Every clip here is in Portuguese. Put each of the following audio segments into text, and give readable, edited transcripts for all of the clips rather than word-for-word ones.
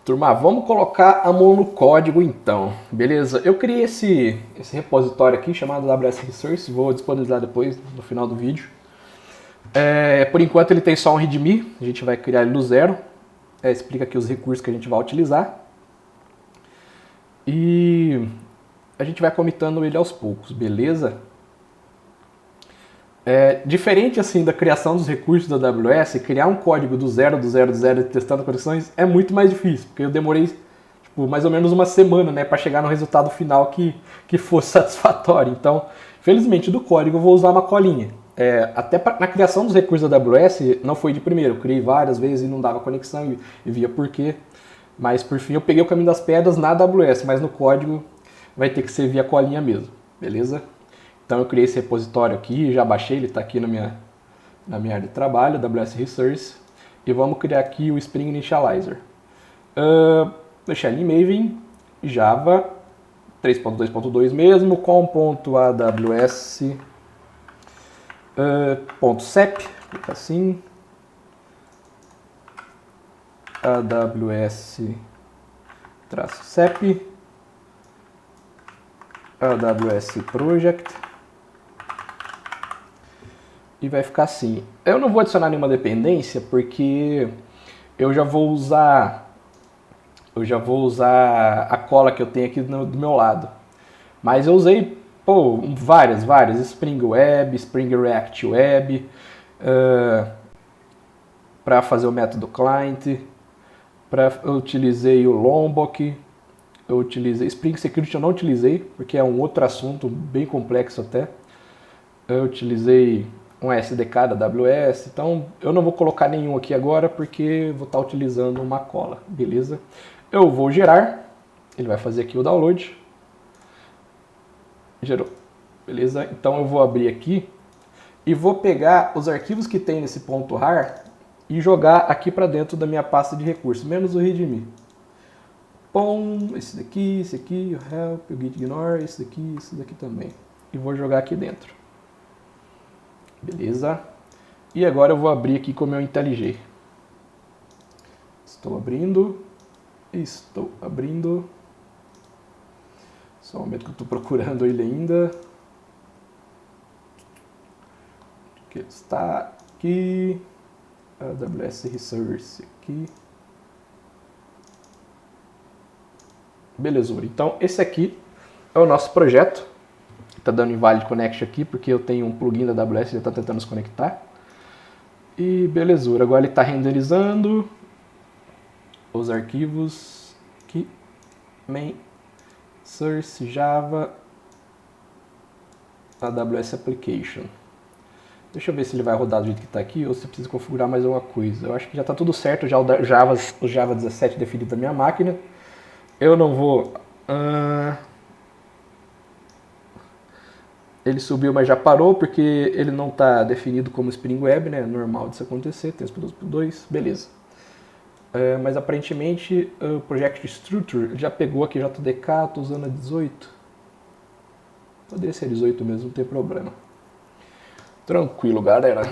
Turma, vamos colocar a mão no código então, beleza? Eu criei esse repositório aqui chamado AWS Resource, vou disponibilizar depois no final do vídeo. Por enquanto ele tem só um readme, a gente vai criar ele do zero, explica aqui os recursos que a gente vai utilizar. E a gente vai comitando ele aos poucos, beleza? Diferente assim da criação dos recursos da AWS, criar um código do zero, testando conexões é muito mais difícil, porque eu demorei mais ou menos uma semana, né, para chegar no resultado final que fosse satisfatório. Então, felizmente do código eu vou usar uma colinha. Até na criação dos recursos da AWS não foi de primeiro, eu criei várias vezes e não dava conexão e via por quê. Mas por fim eu peguei o caminho das pedras na AWS, mas no código vai ter que ser via colinha mesmo, beleza? Então eu criei esse repositório aqui, já baixei, ele está aqui na minha área de trabalho, AWS Resource, e vamos criar aqui o Spring Initializer. Deixar ele em Maven, Java 3.2.2 mesmo, com.aws.sep, fica assim, aws-sep, AWS Project, e vai ficar assim. Eu não vou adicionar nenhuma dependência porque eu já vou usar a cola que eu tenho aqui do meu lado. Mas eu usei várias, Spring Web, Spring React Web, para fazer o método client, eu utilizei o Lombok, eu utilizei Spring Security, eu não utilizei, porque é um outro assunto bem complexo até. Eu utilizei um SDK da AWS, então eu não vou colocar nenhum aqui agora, porque vou estar utilizando uma cola, beleza? Eu vou gerar, ele vai fazer aqui o download. Gerou, beleza? Então eu vou abrir aqui e vou pegar os arquivos que tem nesse .rar e jogar aqui para dentro da minha pasta de recursos, menos o readme. Esse daqui, o help, o git ignore, esse daqui também. E vou jogar aqui dentro. Beleza? E agora eu vou abrir aqui com o meu IntelliJ. Estou abrindo. Só um momento que eu estou procurando ele ainda. Aqui está aqui. AWS Resource aqui. Belezura. Então esse aqui é o nosso projeto. Está dando invalid connection aqui porque eu tenho um plugin da AWS que está tentando se conectar. E belezura. Agora ele está renderizando os arquivos aqui. Main, source, Java, AWS Application. Deixa eu ver se ele vai rodar do jeito que está aqui ou se precisa configurar mais alguma coisa. Eu acho que já está tudo certo, já o Java 17 definido da minha máquina. Eu não vou... Ele subiu, mas já parou, porque ele não está definido como Spring Web, né? É normal disso acontecer, tem 2.2, beleza. Mas aparentemente o Project Structure já pegou aqui JDK, estou usando a 18. Poderia ser 18 mesmo, não tem problema. Tranquilo, galera.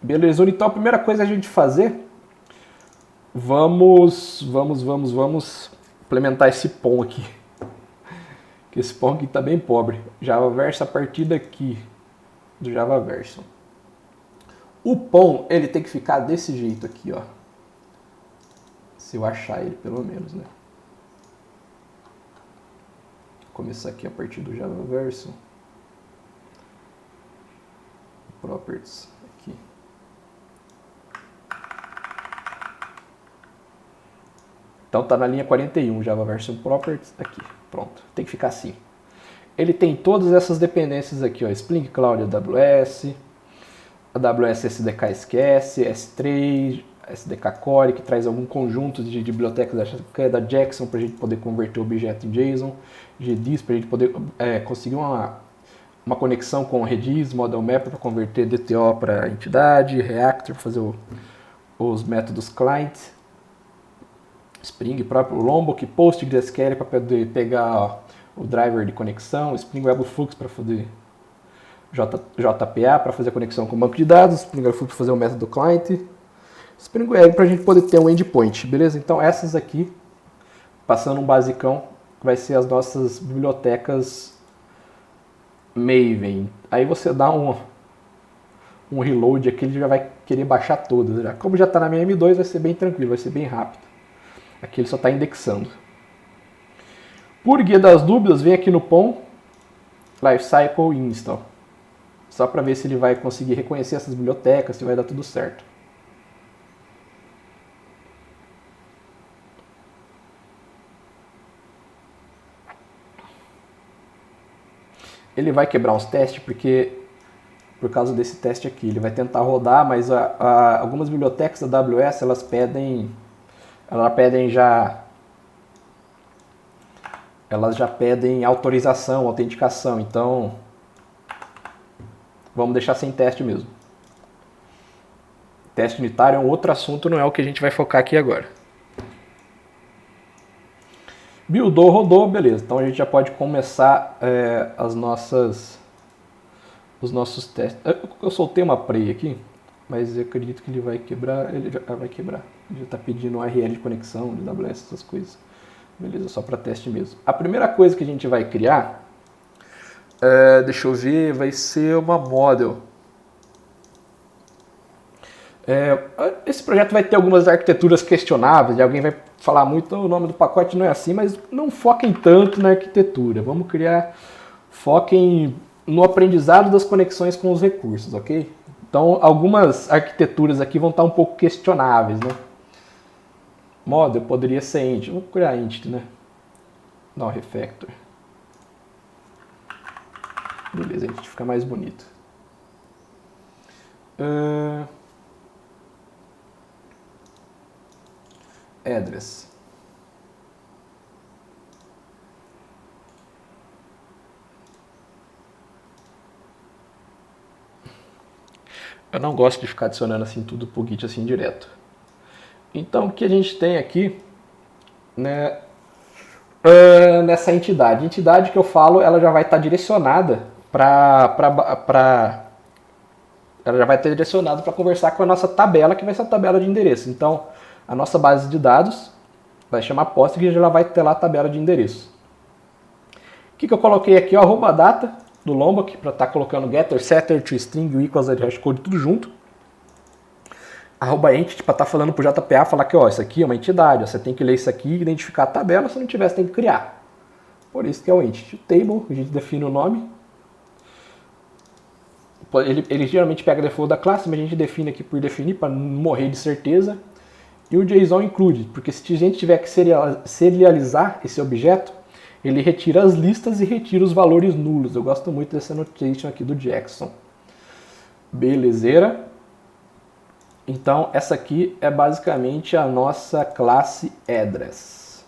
Beleza, então a primeira coisa a gente fazer, vamos implementar esse POM aqui. Que esse POM aqui está bem pobre. Javaverse a partir daqui, do Javaverse. O POM, ele tem que ficar desse jeito aqui, ó. Se eu achar ele, pelo menos, né? Vou começar aqui a partir do Javaverse. Properties, aqui. Então tá na linha 41, Javaverse Properties, aqui. Pronto, tem que ficar assim. Ele tem todas essas dependências aqui, ó, Spring Cloud AWS SDK Esquece, S3, SDK Core, que traz algum conjunto de bibliotecas da Jackson para a gente poder converter o objeto em JSON, GDIS para a gente poder conseguir uma conexão com o Redis, Model Mapper para converter DTO para entidade, Reactor para fazer os métodos client, Spring, próprio Lombok, PostgreSQL para poder pegar o driver de conexão, Spring Webhooks para fazer JPA para fazer a conexão com o banco de dados, Spring Webhooks para fazer o método client, Spring Web para a gente poder ter um endpoint, beleza? Então essas aqui passando um basicão, vai ser as nossas bibliotecas Maven. Aí você dá um reload aqui, ele já vai querer baixar todas. Já. Como já está na minha M2, vai ser bem tranquilo, vai ser bem rápido. Aqui ele só está indexando. Por guia das dúvidas, vem aqui no POM, Lifecycle Install. Só para ver se ele vai conseguir reconhecer essas bibliotecas, se vai dar tudo certo. Ele vai quebrar uns testes porque, por causa desse teste aqui, ele vai tentar rodar, mas algumas bibliotecas da AWS, elas pedem já pedem autorização, autenticação, então vamos deixar sem teste mesmo. Teste unitário é um outro assunto, não é o que a gente vai focar aqui agora. Buildou, rodou, beleza. Então a gente já pode começar os nossos testes. Eu soltei uma prey aqui, mas eu acredito que ele vai quebrar. Ele já vai quebrar. Ele já está pedindo um URL de conexão, de AWS, essas coisas. Beleza, só para teste mesmo. A primeira coisa que a gente vai criar, deixa eu ver, vai ser uma model. Esse projeto vai ter algumas arquiteturas questionáveis, e alguém vai falar muito, o nome do pacote não é assim, mas não foquem tanto na arquitetura. Vamos foquem no aprendizado das conexões com os recursos, ok? Então, algumas arquiteturas aqui vão estar um pouco questionáveis, né? Model poderia ser int. Vamos criar int, né? Não, refactor. Beleza, a gente fica mais bonito. Address. Eu não gosto de ficar adicionando assim tudo pro Git assim direto. Então o que a gente tem aqui, né, nessa entidade. A entidade que eu falo, ela já vai estar direcionada ela já vai ter direcionado para conversar com a nossa tabela, que vai ser a tabela de endereço. Então, a nossa base de dados vai chamar Postgres e ela vai ter lá a tabela de endereço. O que eu coloquei aqui? Arroba data do Lombok, para estar colocando getter, setter, toString, equals, hashcode, tudo junto. Arroba entity, para estar falando para o JPA, falar que isso aqui é uma entidade, você tem que ler isso aqui, identificar a tabela, se não tiver, você tem que criar. Por isso que é o entity. Table, a gente define o nome. Ele geralmente pega default da classe, mas a gente define aqui por definir, para não morrer de certeza. E o JSON include, porque se a gente tiver que serializar esse objeto, ele retira as listas e retira os valores nulos. Eu gosto muito dessa notation aqui do Jackson. Belezeira. Então, essa aqui é basicamente a nossa classe address.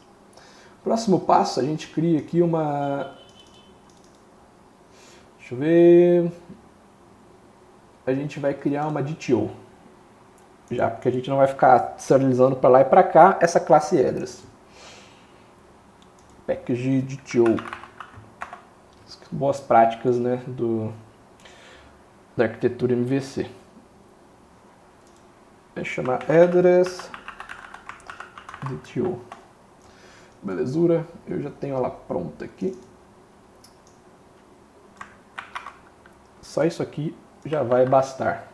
Próximo passo, a gente cria aqui uma... Deixa eu ver... A gente vai criar uma DTO. Já, porque a gente não vai ficar serializando para lá e para cá essa classe address. Package DTO. Boas práticas, né, da arquitetura MVC. Vai chamar address DTO. Belezura, eu já tenho ela pronta aqui. Só isso aqui já vai bastar.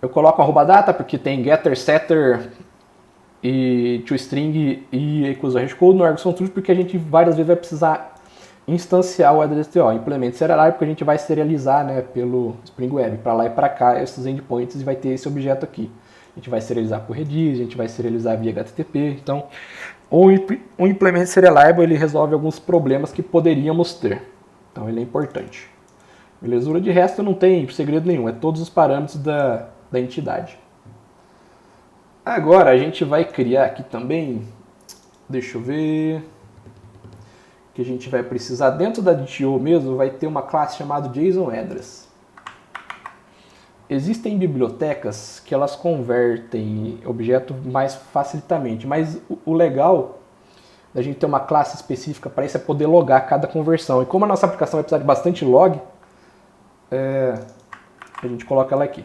Eu coloco arroba data porque tem getter, setter e toString e equals hashcode no Argson Truth, porque a gente várias vezes vai precisar instanciar o address DTO. Implemento serializar porque a gente vai serializar, né, pelo Spring Web para lá e para cá esses endpoints e vai ter esse objeto aqui. A gente vai serializar por Redis, a gente vai serializar via HTTP. Então, o implement serializable ele resolve alguns problemas que poderíamos ter. Então, ele é importante. Belezura, de resto não tem segredo nenhum, é todos os parâmetros da entidade. Agora a gente vai criar aqui também, deixa eu ver, que a gente vai precisar, dentro da DTO mesmo, vai ter uma classe chamada JSON-Address. Existem bibliotecas que elas convertem objeto mais facilitamente, mas o legal da gente ter uma classe específica para isso é poder logar cada conversão. E como a nossa aplicação vai precisar de bastante log, a gente coloca ela aqui.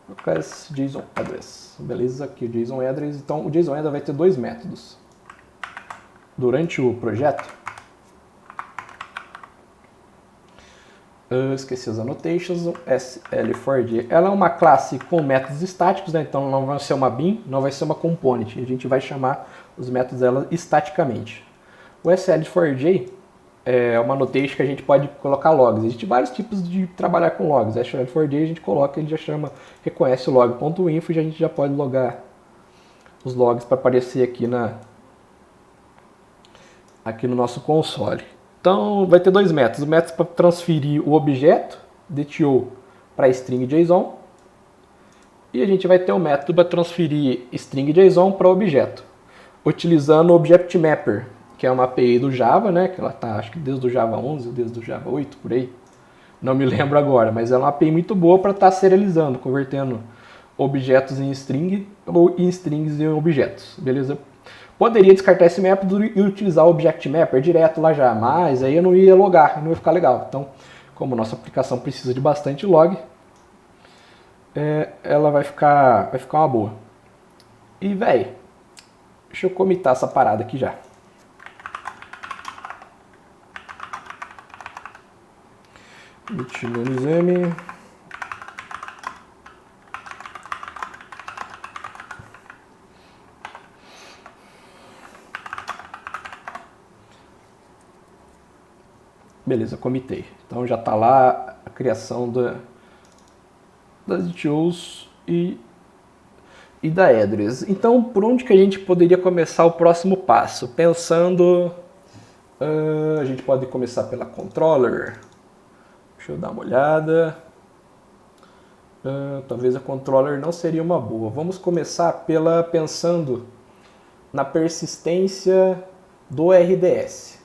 Request JSON address. Beleza, aqui o JSON address. Então o JSON address vai ter dois métodos. Durante o projeto, esqueci as annotations, SL4J. Ela é uma classe com métodos estáticos, né? Então não vai ser uma bin, não vai ser uma component. A gente vai chamar os métodos dela estaticamente. O SL4J é uma notation que a gente pode colocar logs. Existem vários tipos de trabalhar com logs. O SL4J a gente coloca, ele já chama, reconhece log.info e a gente já pode logar os logs para aparecer aqui no nosso console. Então vai ter dois métodos. O método para transferir o objeto DTO para string JSON. E a gente vai ter o método para transferir string JSON para objeto, utilizando o Object Mapper, que é uma API do Java, né? Que ela tá, acho que desde o Java 11 ou desde o Java 8, por aí. Não me lembro agora, mas é uma API muito boa para estar serializando, convertendo objetos em string ou em strings em objetos, beleza? Poderia descartar esse método e utilizar o Object Mapper direto lá já, mas aí eu não ia logar, não ia ficar legal. Então, como nossa aplicação precisa de bastante log, ela vai ficar uma boa. E, velho, deixa eu comitar essa parada aqui já. -m. Beleza, comitei. Então já está lá a criação das DTOs e da address. Então, por onde que a gente poderia começar o próximo passo? Pensando, a gente pode começar pela controller. Deixa eu dar uma olhada. Talvez a controller não seria uma boa. Vamos começar pensando na persistência do RDS.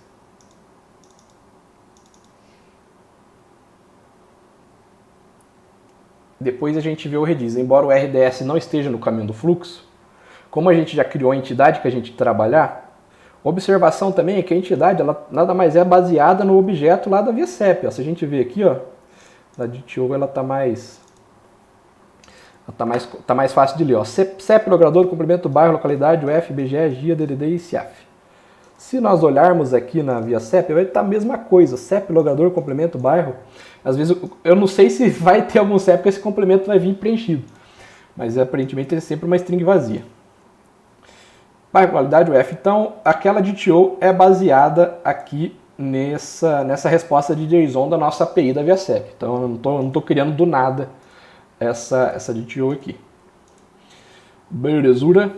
Depois a gente vê o Redis. Embora o RDS não esteja no caminho do fluxo, como a gente já criou a entidade que a gente trabalhar, observação também é que a entidade ela nada mais é baseada no objeto lá da ViaCep. Se a gente vê aqui, ó, na DTO ela tá mais fácil de ler. Ó. CEP, logrador, complemento, bairro, localidade, UF, BGE, GIA, DDD e CIAF. Se nós olharmos aqui na ViaCep, vai estar a mesma coisa. CEP, logrador, complemento, bairro. Às vezes eu não sei se vai ter algum CEP que esse complemento vai vir preenchido. Mas aparentemente é sempre uma string vazia. Bairro, qualidade, UF. Então, aquela DTO é baseada aqui nessa resposta de JSON da nossa API da ViaCep. Então, eu não estou criando do nada essa DTO aqui. Belezura.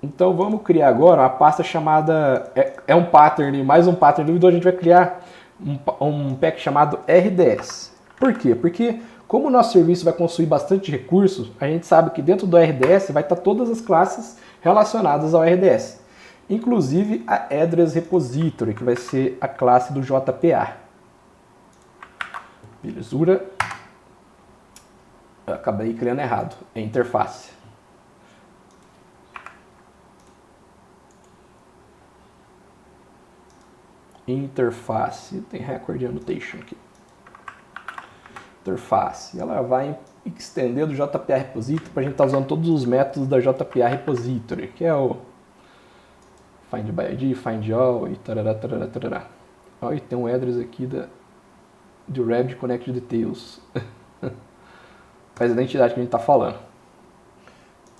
Então, vamos criar agora uma pasta chamada... um pattern, mais um pattern do Windows. A gente vai criar um pack chamado RDS. Por quê? Porque como o nosso serviço vai consumir bastante recursos, a gente sabe que dentro do RDS vai estar todas as classes relacionadas ao RDS. Inclusive a Address Repository, que vai ser a classe do JPA. Belezura. Eu acabei criando errado. É interface. Interface. Tem record annotation aqui. Interface. Ela vai extender do JPA Repository para a gente estar usando todos os métodos da JPA Repository, que é o find by ID, find all e tarará, tarará, tarará. Ó, e tem um address aqui do Rabbit Connect Details. Faz a identidade que a gente está falando.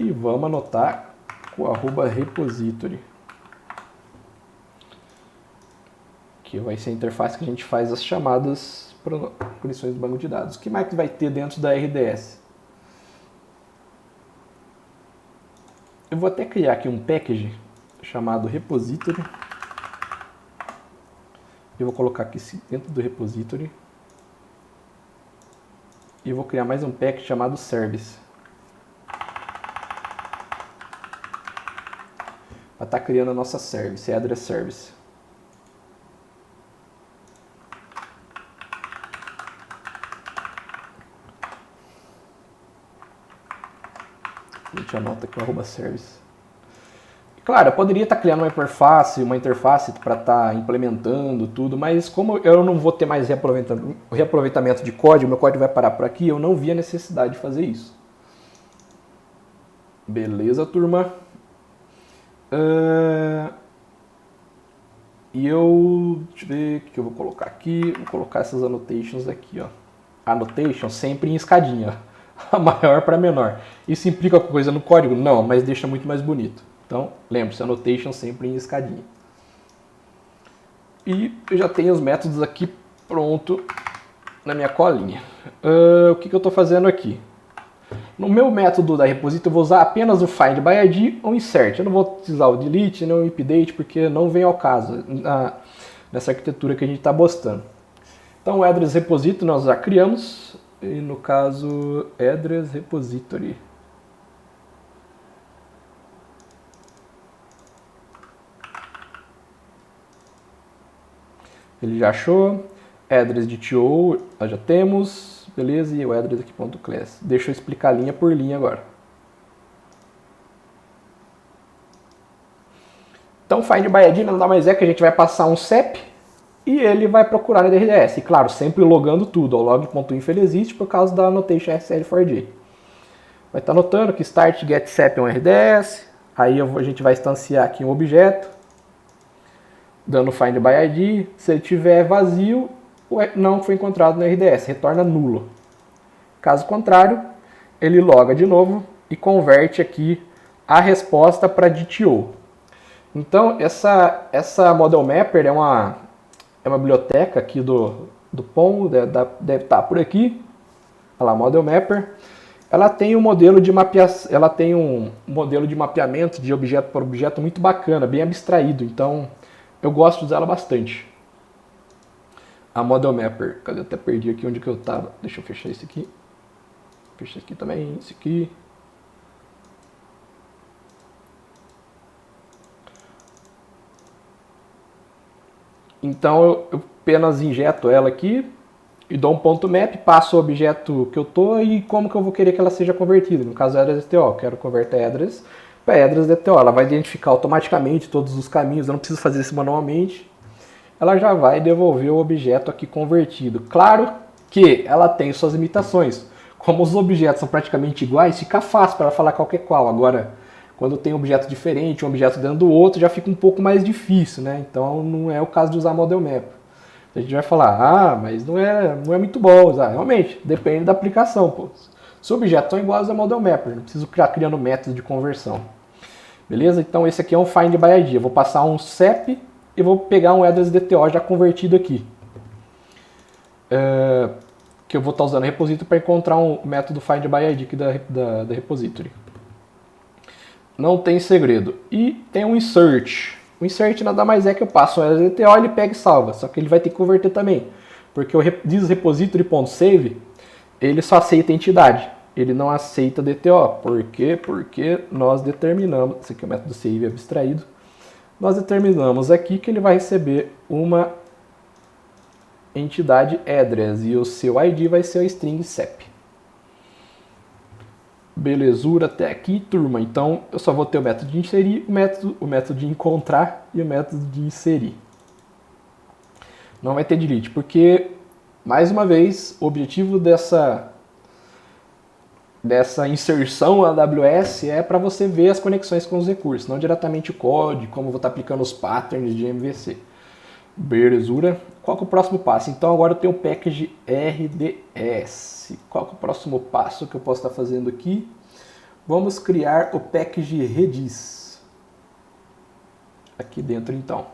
E vamos anotar com @repository. Que vai ser a interface que a gente faz as chamadas para conexões do banco de dados. O que mais que vai ter dentro da RDS? Eu vou até criar aqui um package chamado repository. Eu vou colocar aqui dentro do repository. E vou criar mais um package chamado service. Para estar criando a nossa service, address service. A gente anota aqui o @service. Claro, eu poderia estar criando uma interface para estar implementando tudo, mas como eu não vou ter mais reaproveitamento de código, meu código vai parar por aqui, eu não vi a necessidade de fazer isso. Beleza, turma. E deixa eu ver o que eu vou colocar aqui. Vou colocar essas annotations aqui, ó. Annotation sempre em escadinha, a maior para menor. Isso implica alguma coisa no código? Não, mas deixa muito mais bonito. Então, lembre-se, annotation sempre em escadinha. E eu já tenho os métodos aqui pronto na minha colinha. O que eu estou fazendo aqui? No meu método da repository eu vou usar apenas o find by ID ou insert. Eu não vou utilizar o delete nem o update porque não vem ao caso nessa arquitetura que a gente está postando. Então o address repository nós já criamos, e no caso address repository. Ele já achou, address de TO nós já temos, beleza, e o address aqui .class. Deixa eu explicar linha por linha agora. Então find by ID nada mais é que a gente vai passar um CEP e ele vai procurar no RDS. E claro, sempre logando tudo, o log.inf existe por causa da annotation SL4J. Vai estar notando que start get CEP é um RDS, aí a gente vai instanciar aqui um objeto, dando find by ID. Se ele tiver vazio, não foi encontrado no RDS, retorna nulo. Caso contrário, ele loga de novo e converte aqui a resposta para DTO. Então, essa Model Mapper é uma biblioteca aqui do POM, deve estar por aqui. Olha lá, Model Mapper. Ela tem um modelo de mapeamento de objeto por objeto muito bacana, bem abstraído. Então, eu gosto de usar ela bastante. A Model Mapper. Cadê? Eu até perdi aqui onde que eu estava. Deixa eu fechar isso aqui. Fechar isso aqui também, isso aqui. Então eu apenas injeto ela aqui e dou um ponto map, passo o objeto que eu tô e como que eu vou querer que ela seja convertida. No caso, address DTO, quero converter address para address DTO. Ela vai identificar automaticamente todos os caminhos, eu não preciso fazer isso manualmente. Ela já vai devolver o objeto aqui convertido. Claro que ela tem suas limitações. Como os objetos são praticamente iguais, fica fácil para ela falar qual que é qual. Agora, quando tem um objeto diferente, um objeto dentro do outro, já fica um pouco mais difícil, né? Então não é o caso de usar Model Map. A gente vai falar, mas não é muito bom usar. Realmente, depende da aplicação, pô. Se os objetos são iguais a Model Mapper, não preciso ficar criando métodos de conversão. Beleza? Então esse aqui é um Find by ID. Eu vou passar um CEP e vou pegar um address DTO já convertido aqui. Que eu vou estar usando a repository para encontrar um método Find by ID aqui da repository. Não tem segredo. E tem um insert. O insert nada mais é que eu passo o address DTO, ele pega e salva. Só que ele vai ter que converter também. Porque o repository.save, ele só aceita entidade. Ele não aceita DTO. Por quê? Porque nós determinamos, esse aqui é o método save abstraído, nós determinamos aqui que ele vai receber uma entidade address e o seu ID vai ser o string CEP. Belezura até aqui, turma. Então eu só vou ter o método de inserir, o método de encontrar e o método de inserir. Não vai ter delete, porque, mais uma vez, o objetivo dessa inserção AWS é para você ver as conexões com os recursos, não diretamente o código, como eu vou estar aplicando os patterns de MVC. Belezura. Qual que é o próximo passo? Então agora eu tenho o package RDS. Qual que é o próximo passo que eu posso estar fazendo aqui? Vamos criar o package Redis. Aqui dentro então.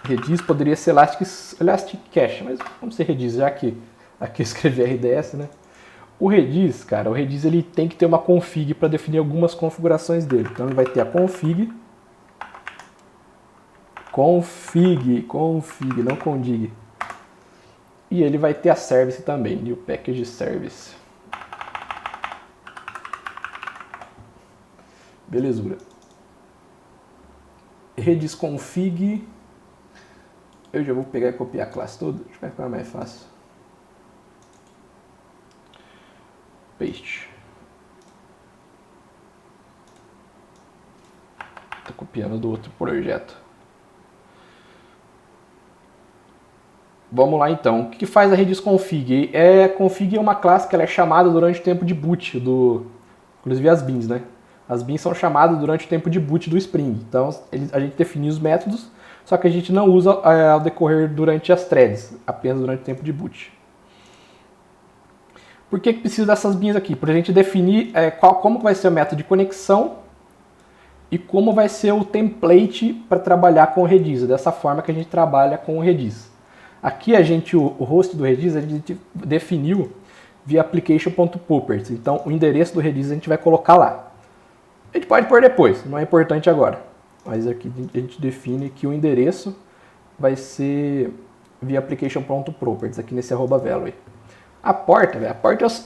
Redis poderia ser Elastic Cache, mas vamos ser Redis, já que aqui eu escrevi RDS, né? O Redis, cara, ele tem que ter uma config para definir algumas configurações dele. Então ele vai ter a config, não condig. E ele vai ter a service também, new package service. Belezura. Redis config. Eu já vou pegar e copiar a classe toda, acho que vai ficar mais fácil. Paste. Tô copiando do outro projeto. Vamos lá então. O que faz a Redis config? Config é uma classe que ela é chamada durante o tempo de boot inclusive as beans, né? As beans são chamadas durante o tempo de boot do Spring. Então a gente define os métodos, só que a gente não usa ao decorrer durante as threads, apenas durante o tempo de boot. Por que precisa dessas beans aqui? Para a gente definir como vai ser o método de conexão e como vai ser o template para trabalhar com o Redis. É dessa forma que a gente trabalha com o Redis. Aqui o host do Redis a gente definiu via application.properties. Então o endereço do Redis a gente vai colocar lá. A gente pode pôr depois, não é importante agora. Mas aqui a gente define que o endereço vai ser via application.properties, aqui nesse @value. A porta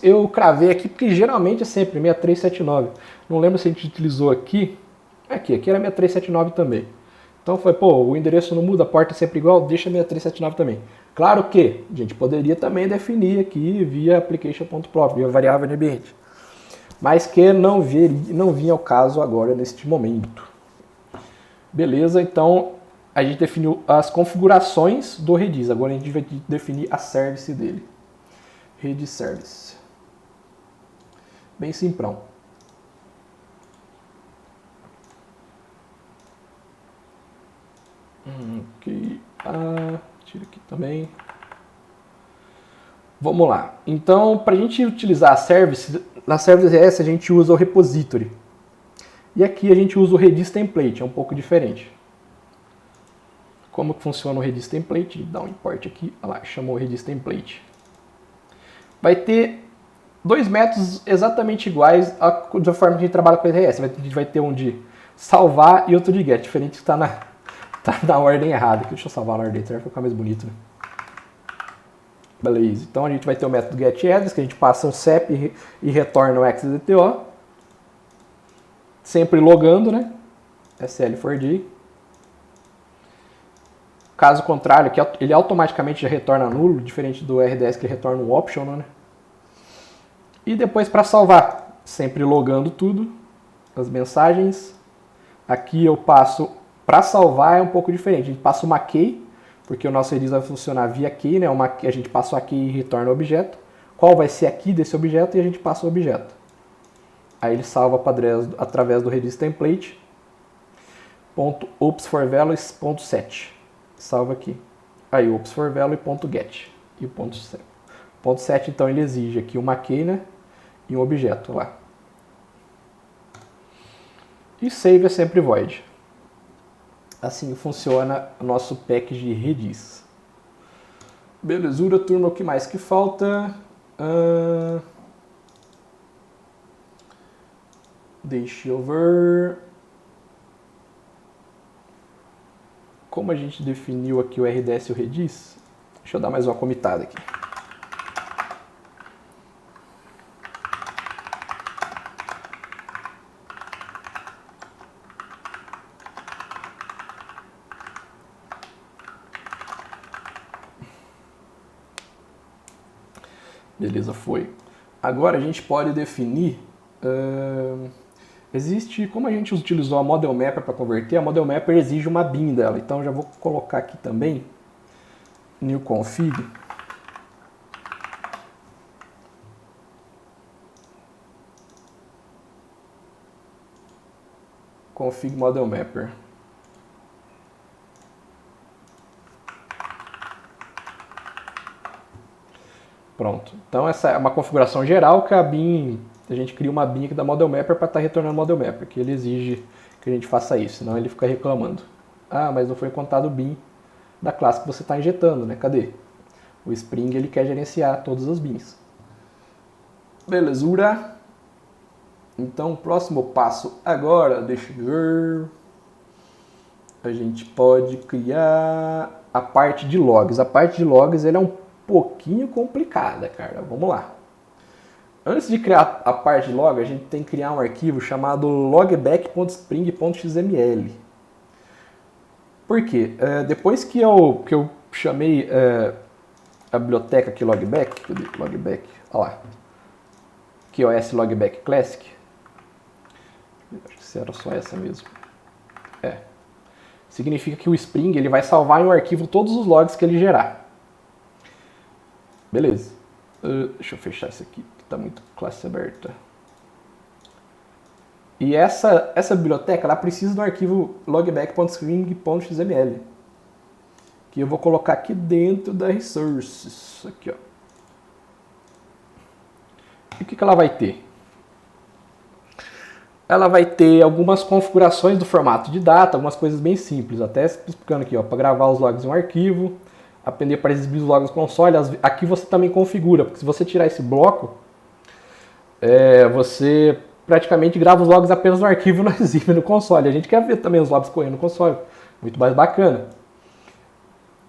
eu cravei aqui porque geralmente é sempre 6379. Não lembro se a gente utilizou aqui. Aqui era 6379 também. Então foi, o endereço não muda, a porta é sempre igual, deixa 6379 também. Claro que a gente poderia também definir aqui via application.properties, via variável de ambiente. Mas que não vinha ao caso agora neste momento. Beleza, então a gente definiu as configurações do Redis. Agora a gente vai definir a service dele. Redis Service. Bem simprão. Ok. Tira aqui também. Vamos lá. Então, para a gente utilizar a service, na service RS a gente usa o repository. E aqui a gente usa o Redis Template, é um pouco diferente. Como que funciona o Redis Template? Dá um import aqui, olha lá, chamou o Redis Template. Vai ter dois métodos exatamente iguais da forma que a gente trabalha com o RS. A gente vai ter um de salvar e outro de get, diferente que está na ordem errada. Deixa eu salvar na ordem, para ficar mais bonito, né? Beleza, então a gente vai ter o método getAddress, que a gente passa um CEP e retorna o XDTO. Sempre logando, né? SL4D. Caso contrário, que ele automaticamente já retorna nulo, diferente do RDS que ele retorna um optional, né? E depois para salvar, sempre logando tudo, as mensagens. Aqui eu passo, para salvar é um pouco diferente, a gente passa uma key, porque o nosso Redis vai funcionar via key, né? A gente passa a key e retorna o objeto. Qual vai ser a key desse objeto e a gente passa o objeto. Aí ele salva através do Redis Template. .opsForValues.set. Salva aqui. Aí opsForValue.get. E o .set, então ele exige aqui uma key, né? E um objeto lá. E save é sempre void. Assim funciona o nosso package de Redis. Belezura, turma, o que mais que falta? Deixa eu ver. Como a gente definiu aqui o RDS e o Redis, deixa eu dar mais uma comitada aqui. Beleza, foi. Agora a gente pode definir... como a gente utilizou a Model Mapper para converter, a Model Mapper exige uma bin dela. Então eu já vou colocar aqui também, new config. Config Model Mapper. Pronto. Então essa é uma configuração geral que a gente cria uma bin aqui da Model Mapper para estar retornando Model Mapper, que ele exige que a gente faça isso, senão ele fica reclamando. Ah, mas não foi contado o bin da classe que você está injetando, né? Cadê? O Spring ele quer gerenciar todas as bins. Belezura. Então o próximo passo agora, deixa eu ver. A gente pode criar a parte de logs. A parte de logs ele é um pouquinho complicada, cara. Vamos lá. Antes de criar a parte de log, a gente tem que criar um arquivo chamado logback.spring.xml. Por quê? Depois que eu chamei a biblioteca aqui logback, olha lá, QoS Logback Classic, acho que era só essa mesmo. Significa que o Spring ele vai salvar em um arquivo todos os logs que ele gerar. Beleza. Deixa eu fechar isso aqui, que está muito classe aberta. E essa biblioteca, ela precisa do arquivo logback.string.xml, que eu vou colocar aqui dentro da resources. Aqui, ó. E o que ela vai ter? Ela vai ter algumas configurações do formato de data, algumas coisas bem simples, até explicando aqui, ó, para gravar os logs em um arquivo, aprender para exibir os logs no console. Aqui você também configura, porque se você tirar esse bloco, você praticamente grava os logs apenas no arquivo e não exibe no console. A gente quer ver também os logs correndo no console, muito mais bacana.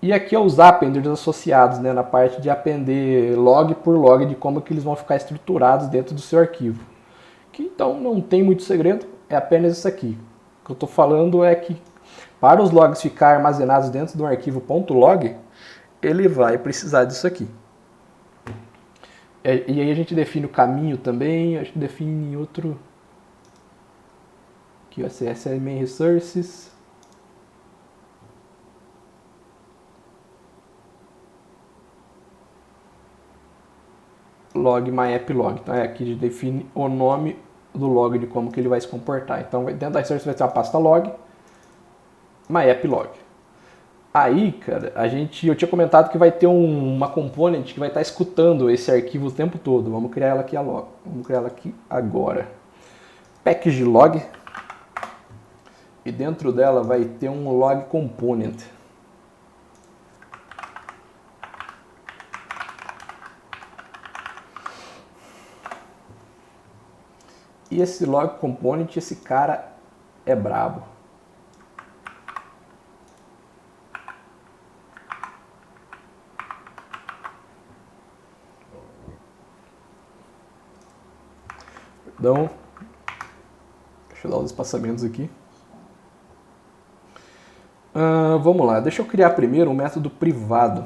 E aqui é os appenders associados, né, na parte de appender log por log, de como que eles vão ficar estruturados dentro do seu arquivo. Que então não tem muito segredo, é apenas isso aqui. O que eu estou falando é que para os logs ficarem armazenados dentro do arquivo .log, ele vai precisar disso aqui. E aí a gente define o caminho também, a gente define outro... Aqui, ó, CSS main resources. Log myapp.log. Então aqui a gente define o nome do log, de como que ele vai se comportar. Então dentro da resource vai ter uma pasta log, myapp.log. Aí, cara, eu tinha comentado que vai ter uma component que vai estar escutando esse arquivo o tempo todo. Vamos criar ela aqui Vamos criar ela aqui agora. Package log. E dentro dela vai ter um log component. E esse log component, esse cara é brabo. Perdão. Deixa eu dar os espaçamentos aqui. Vamos lá, deixa eu criar primeiro um método privado.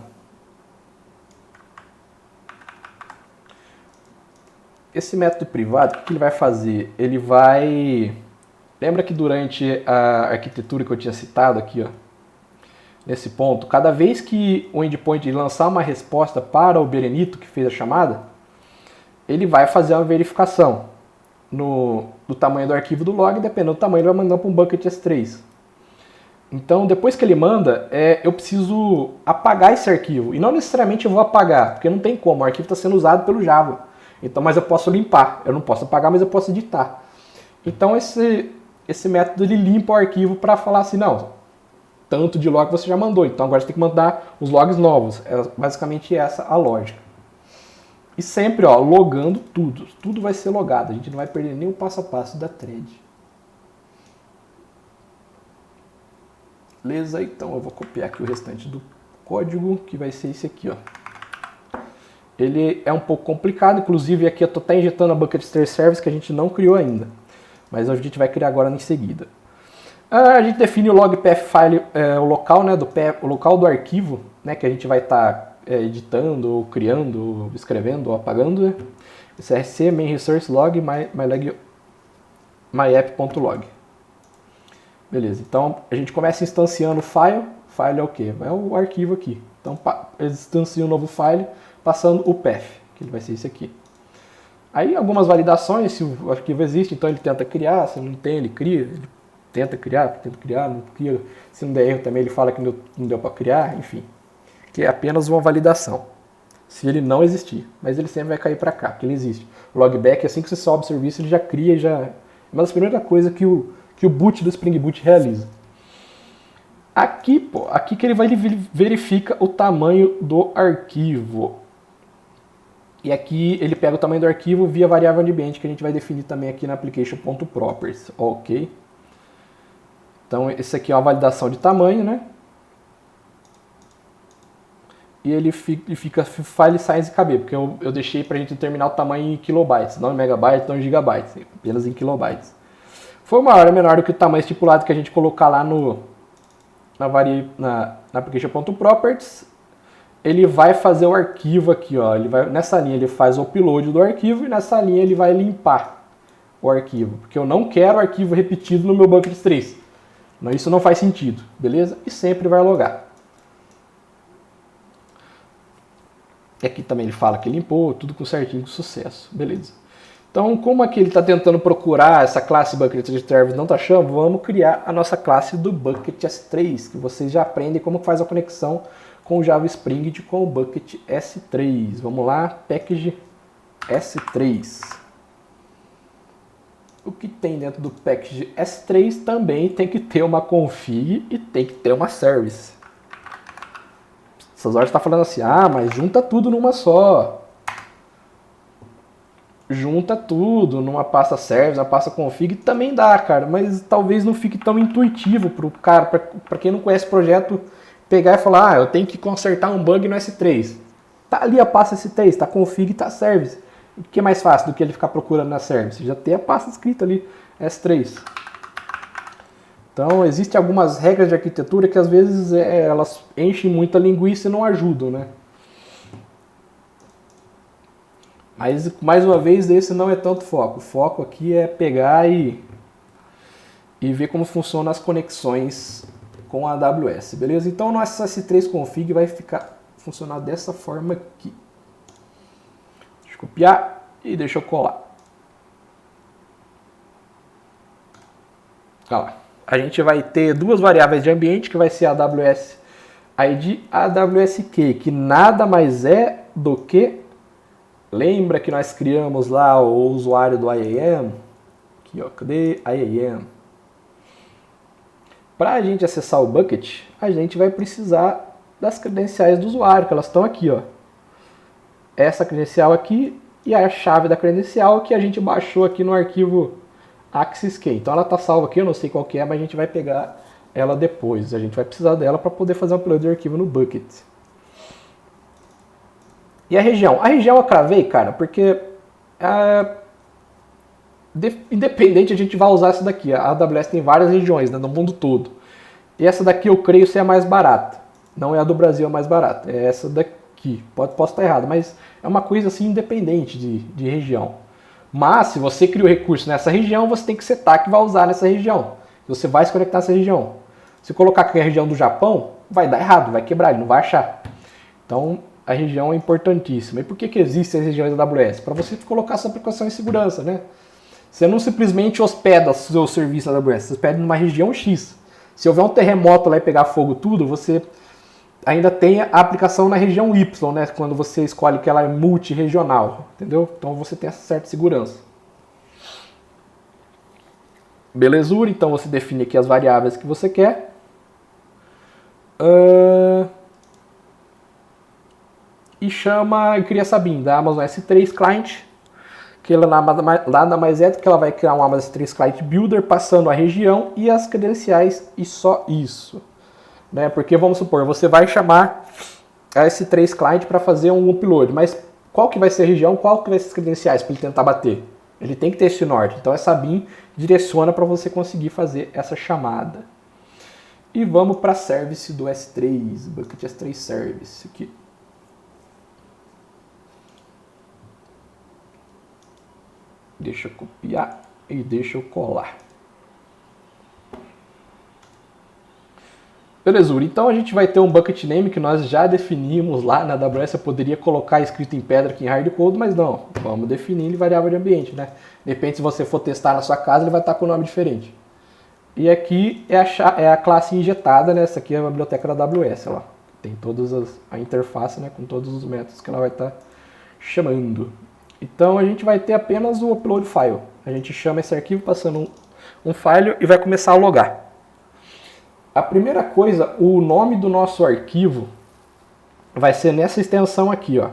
Esse método privado, o que ele vai fazer? Ele vai... Lembra que durante a arquitetura que eu tinha citado aqui, ó, nesse ponto, cada vez que o endpoint lançar uma resposta para o berenito que fez a chamada, ele vai fazer uma verificação do tamanho do arquivo do log, dependendo do tamanho ele vai mandar para um bucket S3. Então, depois que ele manda, eu preciso apagar esse arquivo. E não necessariamente eu vou apagar, porque não tem como, o arquivo está sendo usado pelo Java. Então, mas eu posso limpar. Eu não posso apagar, mas eu posso editar. Então, esse método ele limpa o arquivo para falar assim, não, tanto de log você já mandou, então agora você tem que mandar os logs novos. É basicamente essa a lógica. E sempre, ó, logando tudo. Tudo vai ser logado. A gente não vai perder nem o passo a passo da thread. Beleza? Então eu vou copiar aqui o restante do código, que vai ser esse aqui, ó. Ele é um pouco complicado, inclusive aqui eu estou até injetando a bucket S3 service que a gente não criou ainda. Mas a gente vai criar agora em seguida. A gente define o log path file, o local, né, o local do arquivo, né, que a gente vai estar editando, ou criando, ou escrevendo, ou apagando. Né? src main resource log myapp.log. Beleza, então a gente começa instanciando o file. File é o quê? É o arquivo aqui. Então instancia um novo file passando o path, que vai ser esse aqui. Aí algumas validações, se o arquivo existe, então ele tenta criar, se não tem, ele cria, ele tenta criar, não cria. Se não der erro também, ele fala que não deu para criar, enfim. Que é apenas uma validação, se ele não existir. Mas ele sempre vai cair para cá, porque ele existe. O logback, assim que você sobe o serviço, ele já cria e já... É uma das primeiras coisas que o boot do Spring Boot realiza. Aqui que ele verifica o tamanho do arquivo. E aqui ele pega o tamanho do arquivo via variável ambiente, que a gente vai definir também aqui na application.properties. Ok. Então, esse aqui é uma validação de tamanho, né? E ele fica file size KB, porque eu deixei para a gente determinar o tamanho em kilobytes, não em megabytes, não em gigabytes, apenas em kilobytes. For maior ou menor do que o tamanho estipulado que a gente colocar lá na application.properties, ele vai fazer o arquivo aqui, ó. Nessa linha ele faz o upload do arquivo e nessa linha ele vai limpar o arquivo, porque eu não quero arquivo repetido no meu bucket S3. Isso não faz sentido, beleza? E sempre vai logar. E aqui também ele fala que limpou, tudo com certinho, com sucesso. Beleza. Então, como aqui ele está tentando procurar essa classe Bucket Service não está achando, vamos criar a nossa classe do Bucket S3, que vocês já aprendem como faz a conexão com o Java Spring com o Bucket S3. Vamos lá, package S3. O que tem dentro do package S3 também tem que ter uma config e tem que ter uma service. Essas horas está falando assim, mas junta tudo numa só. Junta tudo numa pasta service, uma pasta config, também dá, cara, mas talvez não fique tão intuitivo pro cara, para quem não conhece o projeto, pegar e falar, eu tenho que consertar um bug no S3. Tá ali a pasta S3, tá config, tá service. O que é mais fácil do que ele ficar procurando na service? Já tem a pasta escrita ali, S3. Então, existem algumas regras de arquitetura que às vezes elas enchem muita linguiça e não ajudam, né? Mas, mais uma vez, esse não é tanto foco. O foco aqui é pegar e ver como funcionam as conexões com a AWS, beleza? Então, nosso S3 config vai funcionar dessa forma aqui. Deixa eu copiar e deixa eu colar. Olha lá. A gente vai ter duas variáveis de ambiente, que vai ser a AWS ID e a AWS Key, que nada mais é do que... Lembra que nós criamos lá o usuário do IAM? Aqui, ó, cadê IAM? Para a gente acessar o Bucket, a gente vai precisar das credenciais do usuário, que elas estão aqui, ó. Essa credencial aqui e a chave da credencial que a gente baixou aqui no arquivo Axis Key. Então ela está salva aqui, eu não sei qual que é, mas a gente vai pegar ela depois. A gente vai precisar dela para poder fazer um upload do arquivo no Bucket. E a região? A região eu cravei, cara, porque independente a gente vai usar essa daqui. A AWS tem várias regiões, né, no mundo todo. E essa daqui eu creio ser a mais barata. Não é a do Brasil a mais barata, é essa daqui. Posso estar errado, mas é uma coisa assim independente de região. Mas se você cria o recurso nessa região, você tem que setar que vai usar nessa região. Você vai se conectar nessa região. Se colocar aqui a região do Japão, vai dar errado, vai quebrar, ele não vai achar. Então, a região é importantíssima. E por que existem as regiões da AWS? Para você colocar sua aplicação em segurança, né? Você não simplesmente hospeda seu serviço da AWS, você hospeda numa região X. Se houver um terremoto lá e pegar fogo tudo, você ainda tem a aplicação na região Y, né? Quando você escolhe que ela é multirregional, entendeu? Então você tem essa certa segurança. Belezura, então você define aqui as variáveis que você quer. E cria essa BIM da Amazon S3 Client, que ela nada mais é do que ela vai criar um Amazon S3 Client Builder passando a região e as credenciais e só isso. Né? Porque vamos supor, você vai chamar a S3 Client para fazer um upload, mas qual que vai ser a região, qual que vai ser as credenciais para ele tentar bater? Ele tem que ter esse norte, então essa BIM direciona para você conseguir fazer essa chamada. E vamos para a service do S3, Bucket S3 Service aqui. Deixa eu copiar e deixa eu colar. Belezura, então a gente vai ter um bucket name que nós já definimos lá na AWS. Eu poderia colocar escrito em pedra aqui em hardcode, mas não. Vamos definir em variável de ambiente, né? De repente, se você for testar na sua casa, ele vai estar com um nome diferente. E aqui é a classe injetada, né? Essa aqui é a biblioteca da AWS, lá. Tem todas a interface, né? Com todos os métodos que ela vai estar chamando. Então a gente vai ter apenas o upload file. A gente chama esse arquivo passando um file e vai começar a logar. A primeira coisa, o nome do nosso arquivo vai ser nessa extensão aqui, ó.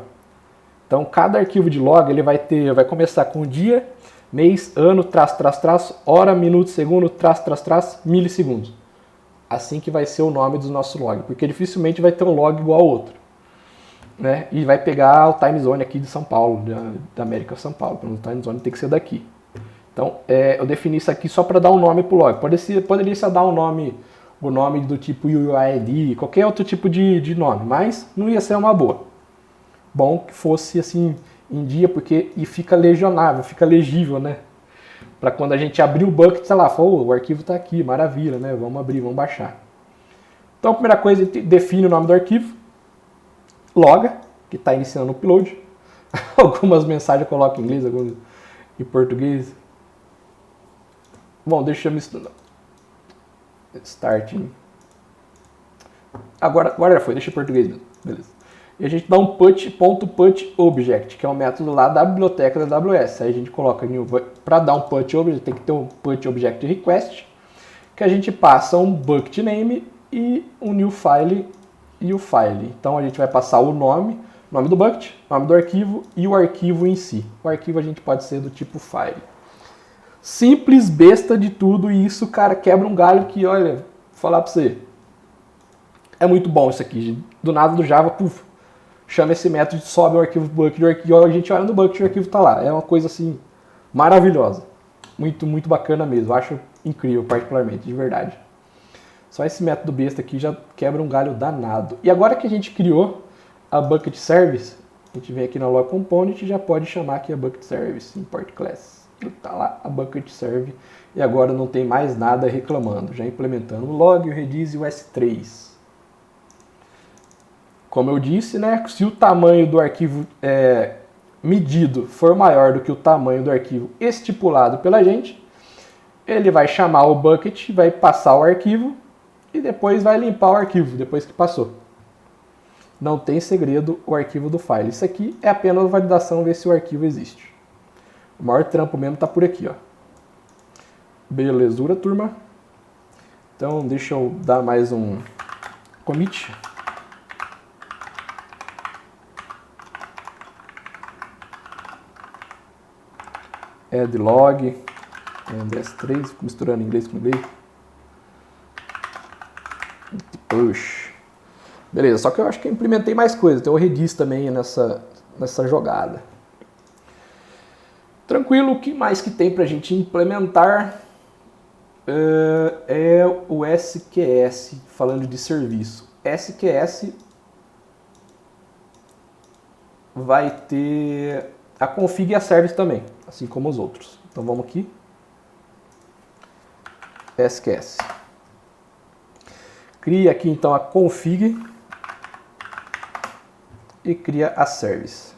Então cada arquivo de log ele vai começar com dia, mês, ano, traço, hora, minuto, segundo, traço, milissegundos. Assim que vai ser o nome do nosso log, porque dificilmente vai ter um log igual ao outro. Né? E vai pegar o time zone aqui de São Paulo, da América São Paulo. O time zone tem que ser daqui. Então, eu defini isso aqui só para dar um nome para o log. Poderia ser dar o nome do tipo UID, qualquer outro tipo de nome, mas não ia ser uma boa. Bom que fosse assim em dia, porque fica legionável, fica legível, né? Para quando a gente abrir o bucket, sei lá, o arquivo está aqui, maravilha, né? Vamos abrir, vamos baixar. Então, a primeira coisa, define o nome do arquivo. Loga, que está iniciando o upload. Algumas mensagens eu coloco em inglês, algumas em português. Bom, deixa eu me estudar. Starting. Agora já foi, deixa em português mesmo. Beleza. E a gente dá um put.putObject, que é um método lá da biblioteca da AWS. Aí a gente coloca, para dar um putObject, tem que ter um putObject_request, que a gente passa um bucket name e um new file e o file. Então a gente vai passar o nome do bucket, nome do arquivo e o arquivo em si. O arquivo a gente pode ser do tipo file. Simples, besta de tudo, e isso, cara, quebra um galho que, olha, vou falar pra você. É muito bom isso aqui. Do nada do Java, puf, chama esse método, sobe o arquivo bucket, a gente olha no bucket e o arquivo tá lá. É uma coisa assim, maravilhosa. Muito, muito bacana mesmo. Acho incrível, particularmente, de verdade. Só esse método besta aqui já quebra um galho danado. E agora que a gente criou a Bucket Service, a gente vem aqui na log component e já pode chamar aqui a Bucket Service, import class. Tá lá a Bucket Serve e agora não tem mais nada reclamando. Já implementando o log, o redis e o S3. Como eu disse, né, se o tamanho do arquivo medido for maior do que o tamanho do arquivo estipulado pela gente, ele vai chamar o bucket, vai passar o arquivo e depois vai limpar o arquivo, depois que passou. Não tem segredo o arquivo do file. Isso aqui é apenas validação, ver se o arquivo existe. O maior trampo mesmo tá por aqui, ó. Belezura, turma. Então, deixa eu dar mais um commit. Add log. S3, misturando inglês com inglês. Push. Beleza, só que eu acho que eu implementei mais coisas. Tem o redis também nessa jogada. Tranquilo, o que mais que tem pra gente implementar é o SQS, falando de serviço. SQS vai ter a config e a service também, assim como os outros. Então vamos aqui. SQS. Cria aqui então a config e cria a service.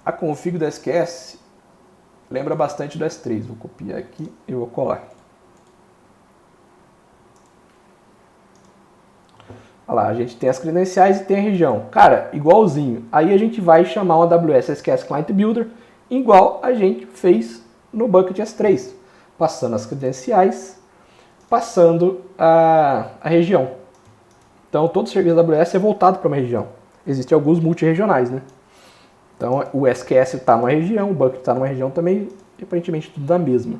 A config do SQS lembra bastante do S3. Vou copiar aqui e vou colar. Olha lá, a gente tem as credenciais e tem a região. Cara, igualzinho. Aí a gente vai chamar o AWS SQS Client Builder igual a gente fez no Bucket S3. Passando as credenciais, passando a região. Então todo o serviço da AWS é voltado para uma região. Existem alguns multi-regionais, né? Então o SQS está numa região, o Bucket está numa região também, e aparentemente tudo da mesma.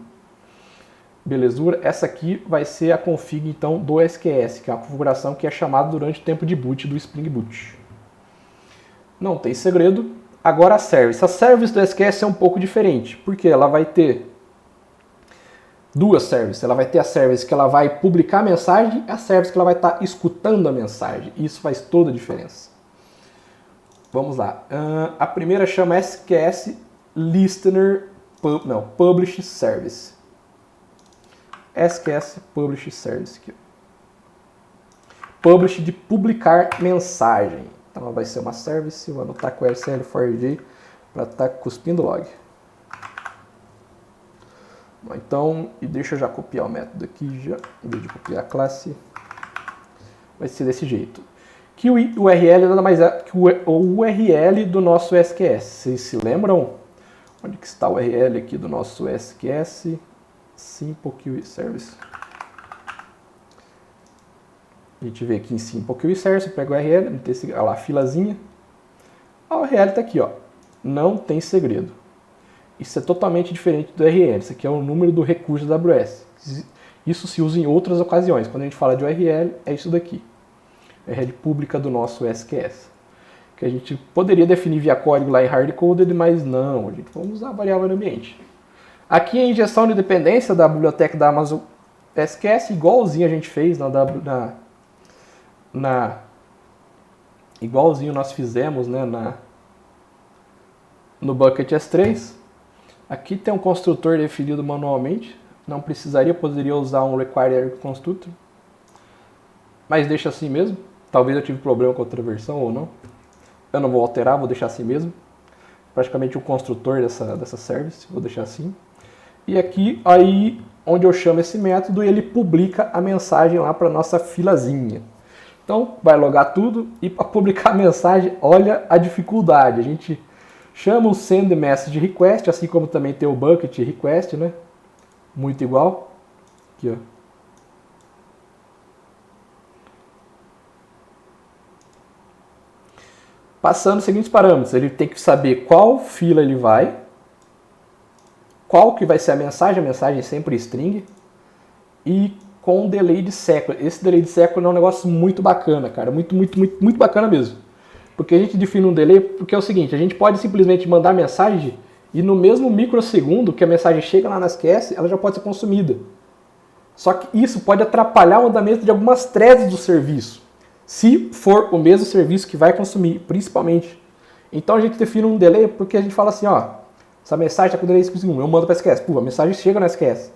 Belezura, essa aqui vai ser a config então do SQS, que é uma configuração que é chamada durante o tempo de boot do Spring Boot. Não tem segredo. Agora a service. A service do SQS é um pouco diferente, porque ela vai ter duas services. Ela vai ter a service que ela vai publicar a mensagem e a service que ela vai estar escutando a mensagem. Isso faz toda a diferença. Vamos lá. A primeira chama SQS Listener Publish Service. SQS Publish Service. Aqui. Publish de publicar mensagem. Então vai ser uma service. Vou anotar com RCL ForJ para estar cuspindo log. Então, e deixa eu já copiar o método aqui, já, em vez de copiar a classe. Vai ser desse jeito. Que o URL nada mais é que o URL do nosso SQS. Vocês se lembram? Onde que está o URL aqui do nosso SQS? Simple Query Service. A gente vê aqui em Simple Query Service, pega o URL, olha lá, filazinha. A URL está aqui, ó. Não tem segredo. Isso é totalmente diferente do URL. Isso aqui é o número do recurso da AWS. Isso se usa em outras ocasiões. Quando a gente fala de URL, é isso daqui. URL pública do nosso SQS. Que a gente poderia definir via código lá em hardcoded, mas não. A gente vamos usar a variável no ambiente. Aqui a injeção de dependência da biblioteca da Amazon SQS, igualzinho a gente fez igualzinho nós fizemos, né, no Bucket S3. Aqui tem um construtor definido manualmente. Não precisaria, poderia usar um require constructor. mas deixa assim mesmo. Talvez eu tive problema com outra versão ou não. Eu não vou alterar, vou deixar assim mesmo. Praticamente o construtor dessa service, vou deixar assim. E aqui, aí, onde eu chamo esse método, ele publica a mensagem lá para nossa filazinha. Então, vai logar tudo e para publicar a mensagem, olha a dificuldade. A gente chama o send message request, assim como também tem o bucket request, né? Muito igual. Aqui, ó. Passando os seguintes parâmetros, ele tem que saber qual fila ele vai, qual que vai ser a mensagem é sempre string, e com delay de século. Esse delay de século é um negócio muito bacana, cara, muito bacana mesmo. Porque a gente define um delay, porque é o seguinte, a gente pode simplesmente mandar mensagem e no mesmo microsegundo que a mensagem chega lá na SQS, ela já pode ser consumida. Só que isso pode atrapalhar o andamento de algumas threads do serviço, se for o mesmo serviço que vai consumir, principalmente. Então a gente define um delay porque a gente fala assim, ó, essa mensagem está com delay de 5 segundos, eu mando para a SQS, a mensagem chega na SQS.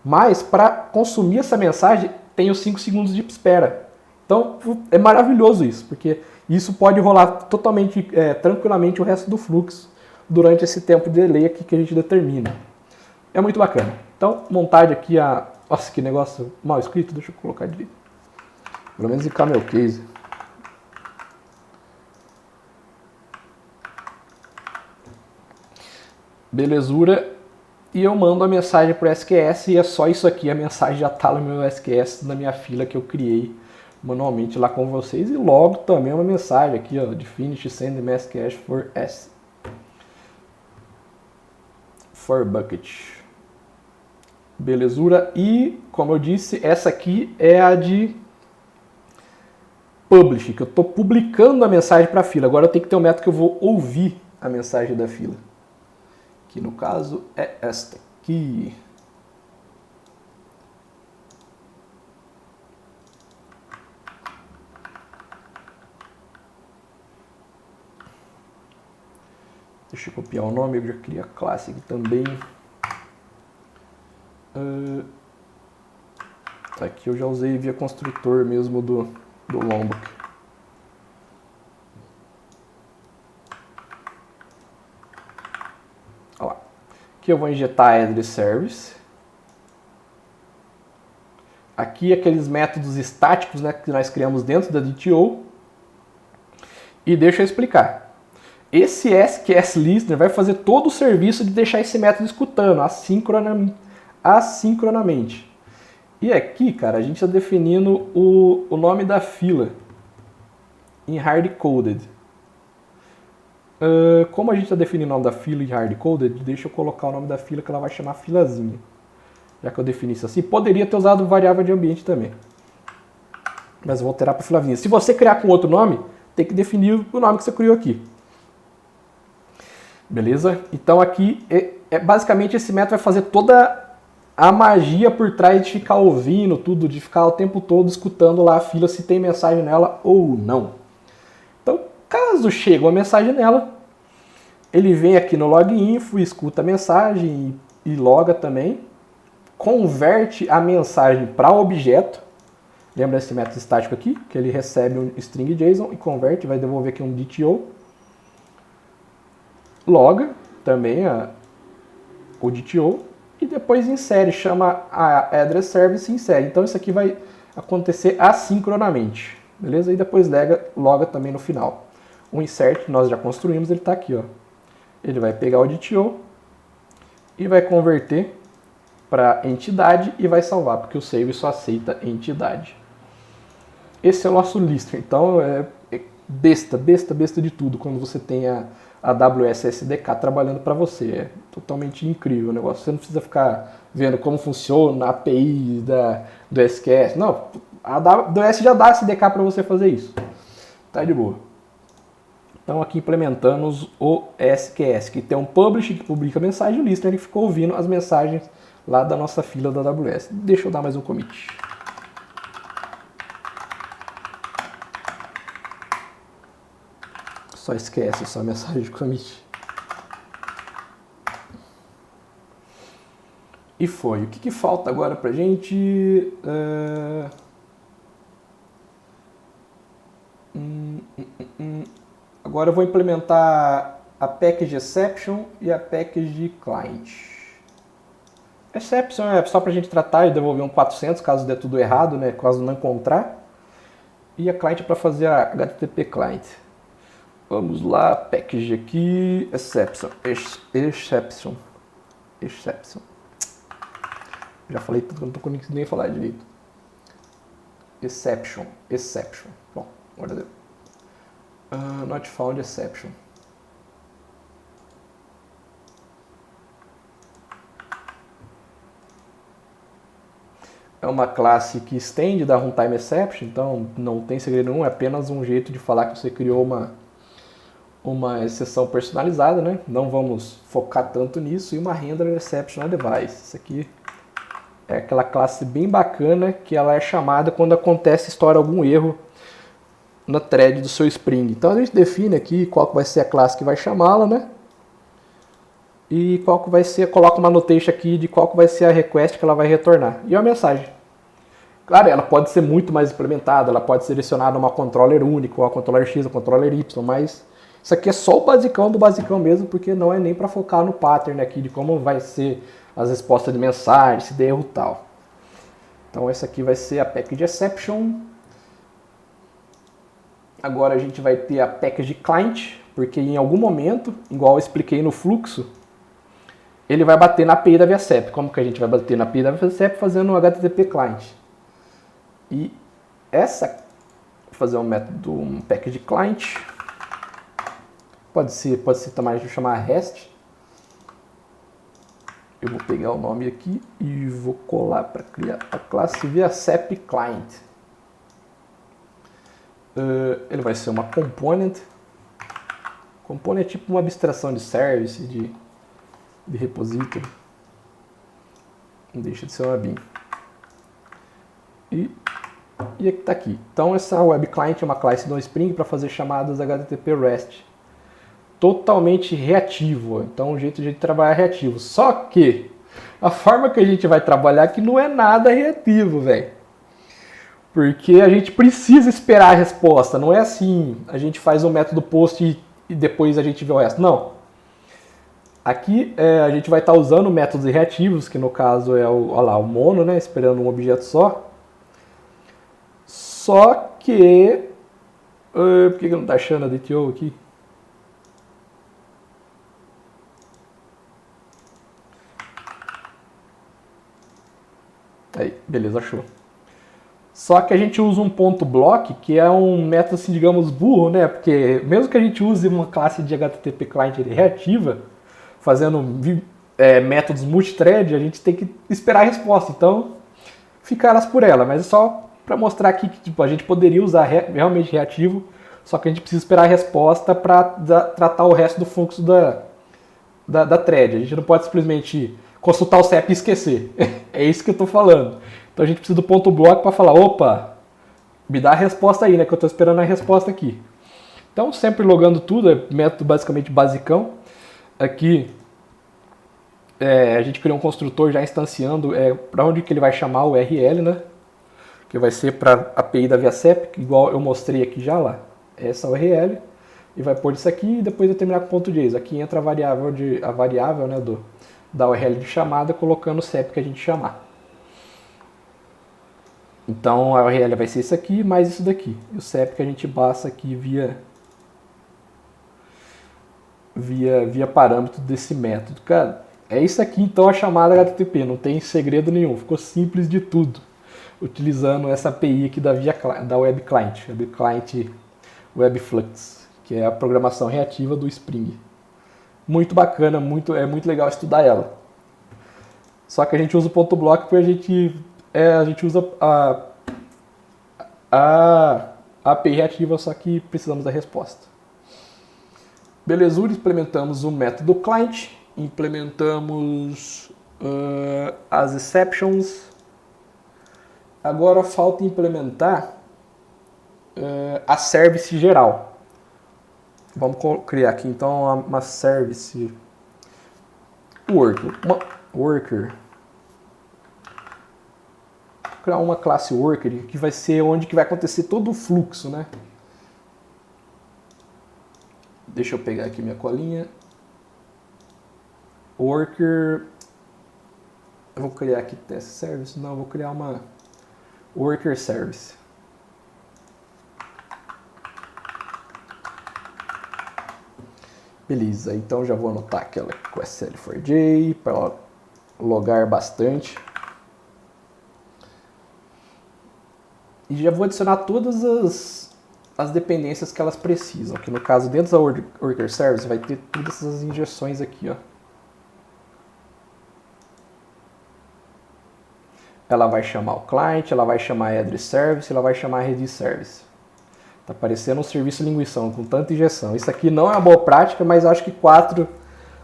Mas para consumir essa mensagem tem os 5 segundos de espera. Então é maravilhoso isso, porque isso pode rolar totalmente, tranquilamente o resto do fluxo durante esse tempo de delay aqui que a gente determina. É muito bacana. Então, montagem aqui, nossa, que negócio mal escrito, deixa eu colocar direito. Pelo menos em camel case. Belezura. E eu mando a mensagem para o SQS e é só isso aqui. A mensagem já está no meu SQS, na minha fila que eu criei manualmente lá com vocês. E logo também uma mensagem aqui, ó, de finish send mass cache for bucket. Belezura. E, como eu disse, essa aqui é a de publish, que eu estou publicando a mensagem para a fila. Agora eu tenho que ter um método que eu vou ouvir a mensagem da fila. Que no caso é esta aqui. Deixa eu copiar o nome, eu já criei a classe aqui também. Aqui eu já usei via construtor mesmo do Lombok. Olha lá. Aqui eu vou injetar a address service. Aqui aqueles métodos estáticos, né, que nós criamos dentro da DTO. E deixa eu explicar. Esse SQS Listener vai fazer todo o serviço de deixar esse método escutando assincronamente. E aqui, cara, a gente está definindo o nome da fila em hard-coded. Como a gente está definindo o nome da fila em hard-coded, deixa eu colocar o nome da fila que ela vai chamar filazinha. Já que eu defini isso assim, poderia ter usado variável de ambiente também. Mas vou alterar para filazinha. Se você criar com outro nome, tem que definir o nome que você criou aqui. Beleza? Então aqui, basicamente esse método vai fazer toda a magia por trás de ficar ouvindo tudo, de ficar o tempo todo escutando lá a fila se tem mensagem nela ou não. Então, caso chegue uma mensagem nela, ele vem aqui no loginfo, escuta a mensagem e loga também, converte a mensagem para objeto. Lembra esse método estático aqui? Que ele recebe um string JSON e converte, vai devolver aqui um DTO. Loga também o DTO e depois insere, chama a address service e insere. Então isso aqui vai acontecer assincronamente, beleza? E depois loga também no final. O insert nós já construímos, ele está aqui, ó. Ele vai pegar o DTO e vai converter para entidade e vai salvar, porque o save só aceita entidade. Esse é o nosso lister. Então é besta de tudo quando você tem a AWS SDK trabalhando para você. É totalmente incrível o negócio. Você não precisa ficar vendo como funciona a API do SQS. Não, a AWS já dá SDK para você fazer isso. Tá de boa. Então aqui implementamos o SQS, que tem um publish que publica a mensagem e o listener que ficou ouvindo as mensagens lá da nossa fila da AWS. Deixa eu dar mais um commit. Só esquece essa mensagem de commit. E foi. O que falta agora pra gente? Agora eu vou implementar a package exception e a package client. Exception é só para a gente tratar e devolver um 400 caso der tudo errado, né? Caso não encontrar. E a client para fazer a HTTP client. Vamos lá, package aqui, exception. Já falei tudo que eu não estou conseguindo nem falar direito. Exception. Bom, agora deu. Not found exception. É uma classe que estende da runtime exception, então não tem segredo nenhum, é apenas um jeito de falar que você criou uma exceção personalizada, né? Não vamos focar tanto nisso. E uma handler exception on device. Isso aqui é aquela classe bem bacana que ela é chamada quando estoura algum erro na thread do seu Spring. Então a gente define aqui qual que vai ser a classe que vai chamá-la, né? E qual que vai ser, coloca uma annotation aqui de qual que vai ser a request que ela vai retornar. E a mensagem. Claro, ela pode ser muito mais implementada, ela pode selecionar uma controller único, uma controller X, uma controller Y, mas isso aqui é só o basicão do basicão mesmo, porque não é nem para focar no pattern aqui de como vai ser as respostas de mensagem, se der erro e tal. Então essa aqui vai ser a package exception. Agora a gente vai ter a package client, porque em algum momento, igual eu expliquei no fluxo, ele vai bater na API da ViaCep. Como que a gente vai bater na API da ViaCep? Fazendo um HTTP client. E essa, vou fazer um método, um package client, pode ser também chamar REST. Eu vou pegar o nome aqui e vou colar para criar a classe ViaCep client. Ele vai ser uma component. Component é tipo uma abstração de service, de repository. Não deixa de ser uma bin. E aqui está aqui. Então essa web client é uma classe do Spring para fazer chamadas HTTP REST. Totalmente reativo. Então o jeito de trabalhar é reativo. Só que a forma que a gente vai trabalhar aqui não é nada reativo, velho. Porque a gente precisa esperar a resposta. Não é assim, a gente faz um método post e depois a gente vê o resto. Não. Aqui a gente vai estar usando métodos reativos, que no caso é o mono, né, esperando um objeto só. Só que... por que não está achando a DTO aqui? Aí, beleza, achou. Só que a gente usa um ponto block, que é um método, assim, digamos, burro, né? Porque mesmo que a gente use uma classe de HTTP client reativa, fazendo métodos multithread, a gente tem que esperar a resposta. Então, fica elas por ela. Mas é só para mostrar aqui que tipo, a gente poderia usar realmente reativo, só que a gente precisa esperar a resposta para tratar o resto do fluxo da thread. A gente não pode simplesmente consultar o CEP e esquecer. É isso que eu estou falando. Então a gente precisa do ponto block para falar, opa, me dá a resposta aí, né? Que eu estou esperando a resposta aqui. Então sempre logando tudo, é método basicamente basicão. Aqui a gente criou um construtor já instanciando para onde que ele vai chamar o URL, né? Que vai ser para a API da ViaCep, igual eu mostrei aqui já lá. Essa URL. E vai pôr isso aqui e depois eu terminar com ponto .js. Aqui entra a variável né, da URL de chamada, colocando o CEP que a gente chamar. Então a URL vai ser isso aqui, mais isso daqui. E o CEP que a gente passa aqui via parâmetro desse método. Cara, é isso aqui então a chamada HTTP, não tem segredo nenhum. Ficou simples de tudo. Utilizando essa API aqui da Web Client, Webflux, que é a programação reativa do Spring. Muito bacana, é muito legal estudar ela. Só que a gente usa o ponto block porque a gente usa a API reativa, só que precisamos da resposta. Belezura, implementamos o método client, implementamos as exceptions. Agora falta implementar a service geral. Vamos criar aqui então uma service worker. Criar uma classe worker que vai ser onde que vai acontecer todo o fluxo, né? Deixa eu pegar aqui minha colinha. Worker. Eu vou criar aqui test service. Não, eu vou criar uma worker service. Beleza, então já vou anotar aquela com SL4J para logar bastante. E já vou adicionar todas as dependências que elas precisam. Que no caso, dentro da worker service, vai ter todas essas injeções aqui, ó. Ela vai chamar o client, ela vai chamar a address service, ela vai chamar a redis service. Tá parecendo um serviço linguição com tanta injeção. Isso aqui não é uma boa prática, mas acho que 4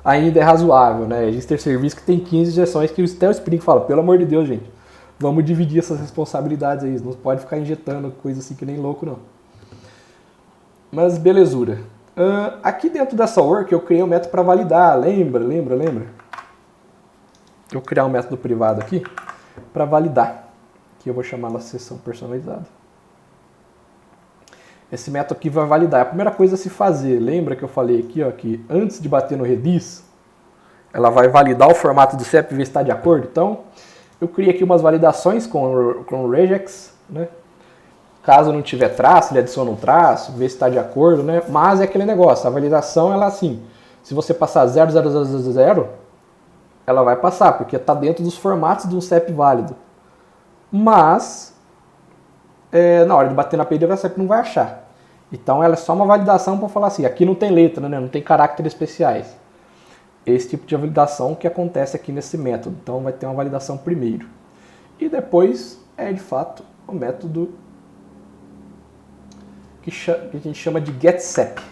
ainda é razoável, né? A gente tem serviço que tem 15 injeções que até o Spring fala, pelo amor de Deus, gente, vamos dividir essas responsabilidades aí. Não pode ficar injetando coisa assim que nem louco, não. Mas belezura. Aqui dentro dessa work eu criei um método para validar. Lembra? Eu vou criar um método privado aqui para validar. Que eu vou chamar na seção personalizada. Esse método aqui vai validar. A primeira coisa a se fazer, lembra que eu falei aqui, ó, que antes de bater no redis, ela vai validar o formato do CEP e ver se está de acordo. Então, eu criei aqui umas validações com regex, né? Caso não tiver traço, ele adiciona um traço, vê se está de acordo, né? Mas é aquele negócio, a validação, ela assim, se você passar 0,000, ela vai passar, porque está dentro dos formatos de um CEP válido. Mas, na hora de bater na API da CEP não vai achar. Então ela é só uma validação para falar assim, aqui não tem letra, né? Não tem caracteres especiais. Esse tipo de validação que acontece aqui nesse método. Então vai ter uma validação primeiro. E depois de fato o método que a gente chama de getCep.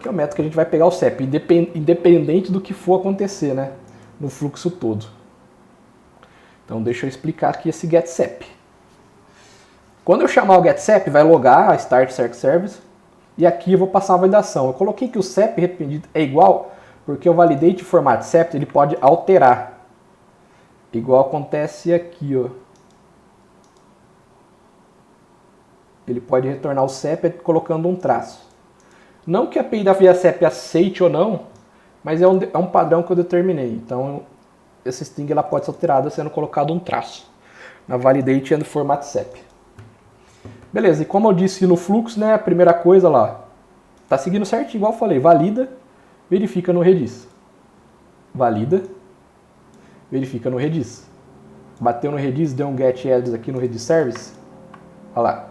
Que é o método que a gente vai pegar o CEP, independente do que for acontecer, né? No fluxo todo. Então deixa eu explicar aqui esse getCep. Quando eu chamar o getCep, vai logar a start service e aqui eu vou passar a validação. Eu coloquei que o CEP arrependido é igual porque o validate format CEP ele pode alterar. Igual acontece aqui, ó. Ele pode retornar o CEP colocando um traço. Não que a API da ViaCEP aceite ou não, mas é um padrão que eu determinei. Então, essa string ela pode ser alterada sendo colocado um traço na validate and format CEP. Beleza, e como eu disse no fluxo, né, a primeira coisa lá, tá seguindo certinho, igual eu falei, valida, verifica no redis. Valida, verifica no redis. Bateu no redis, deu um get address aqui no redis service. Olha lá.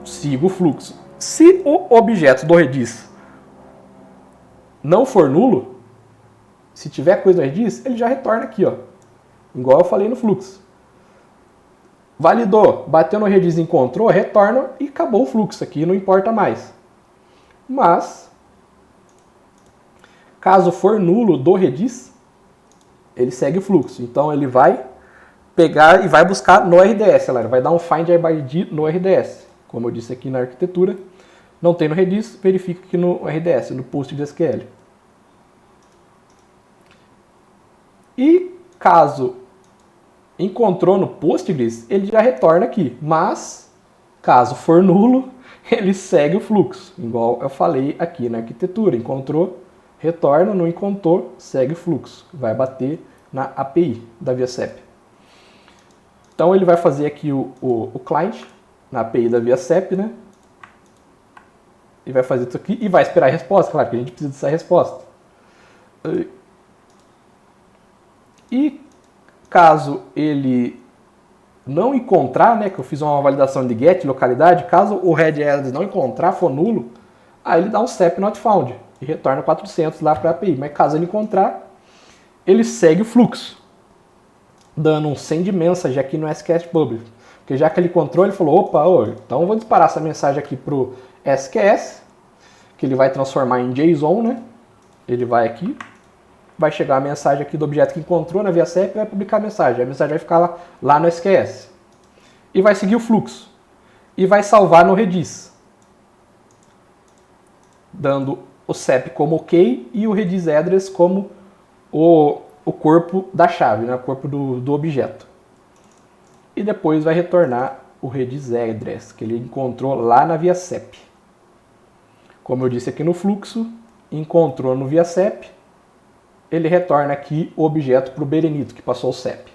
Siga o fluxo. Se o objeto do redis não for nulo, se tiver coisa no redis, ele já retorna aqui, ó. Igual eu falei no fluxo. Validou, bateu no redis e encontrou, retorna e acabou o fluxo aqui, não importa mais. Mas, caso for nulo do redis, ele segue o fluxo. Então ele vai pegar e vai buscar no RDS, galera. Vai dar um find by ID no RDS. Como eu disse aqui na arquitetura, não tem no redis, verifica aqui no RDS, no PostgreSQL. E caso encontrou no Postgres, ele já retorna aqui. Mas, caso for nulo, ele segue o fluxo. Igual eu falei aqui na arquitetura. Encontrou, retorna, não encontrou, segue o fluxo. Vai bater na API da ViaCEP. Então ele vai fazer aqui o client na API da ViaCEP, né? E vai fazer isso aqui e vai esperar a resposta. Claro que a gente precisa dessa resposta. E caso ele não encontrar, né, que eu fiz uma validação de get, localidade, caso o red address não encontrar, for nulo, aí ele dá um CEP not found e retorna 400 lá para a API. Mas caso ele encontrar, ele segue o fluxo, dando um send message aqui no SQS public. Porque já que ele encontrou, ele falou, opa, então eu vou disparar essa mensagem aqui para o SQS, que ele vai transformar em JSON, né? Ele vai aqui, vai chegar a mensagem aqui do objeto que encontrou na ViaCEP e vai publicar a mensagem. A mensagem vai ficar lá no SQS. E vai seguir o fluxo. E vai salvar no redis. Dando o CEP como OK e o redis address como o corpo da chave, né? O corpo do objeto. E depois vai retornar o Redis address, que ele encontrou lá na ViaCep. Como eu disse aqui no fluxo, encontrou no ViaCep, ele retorna aqui o objeto para o berenito, que passou o CEP.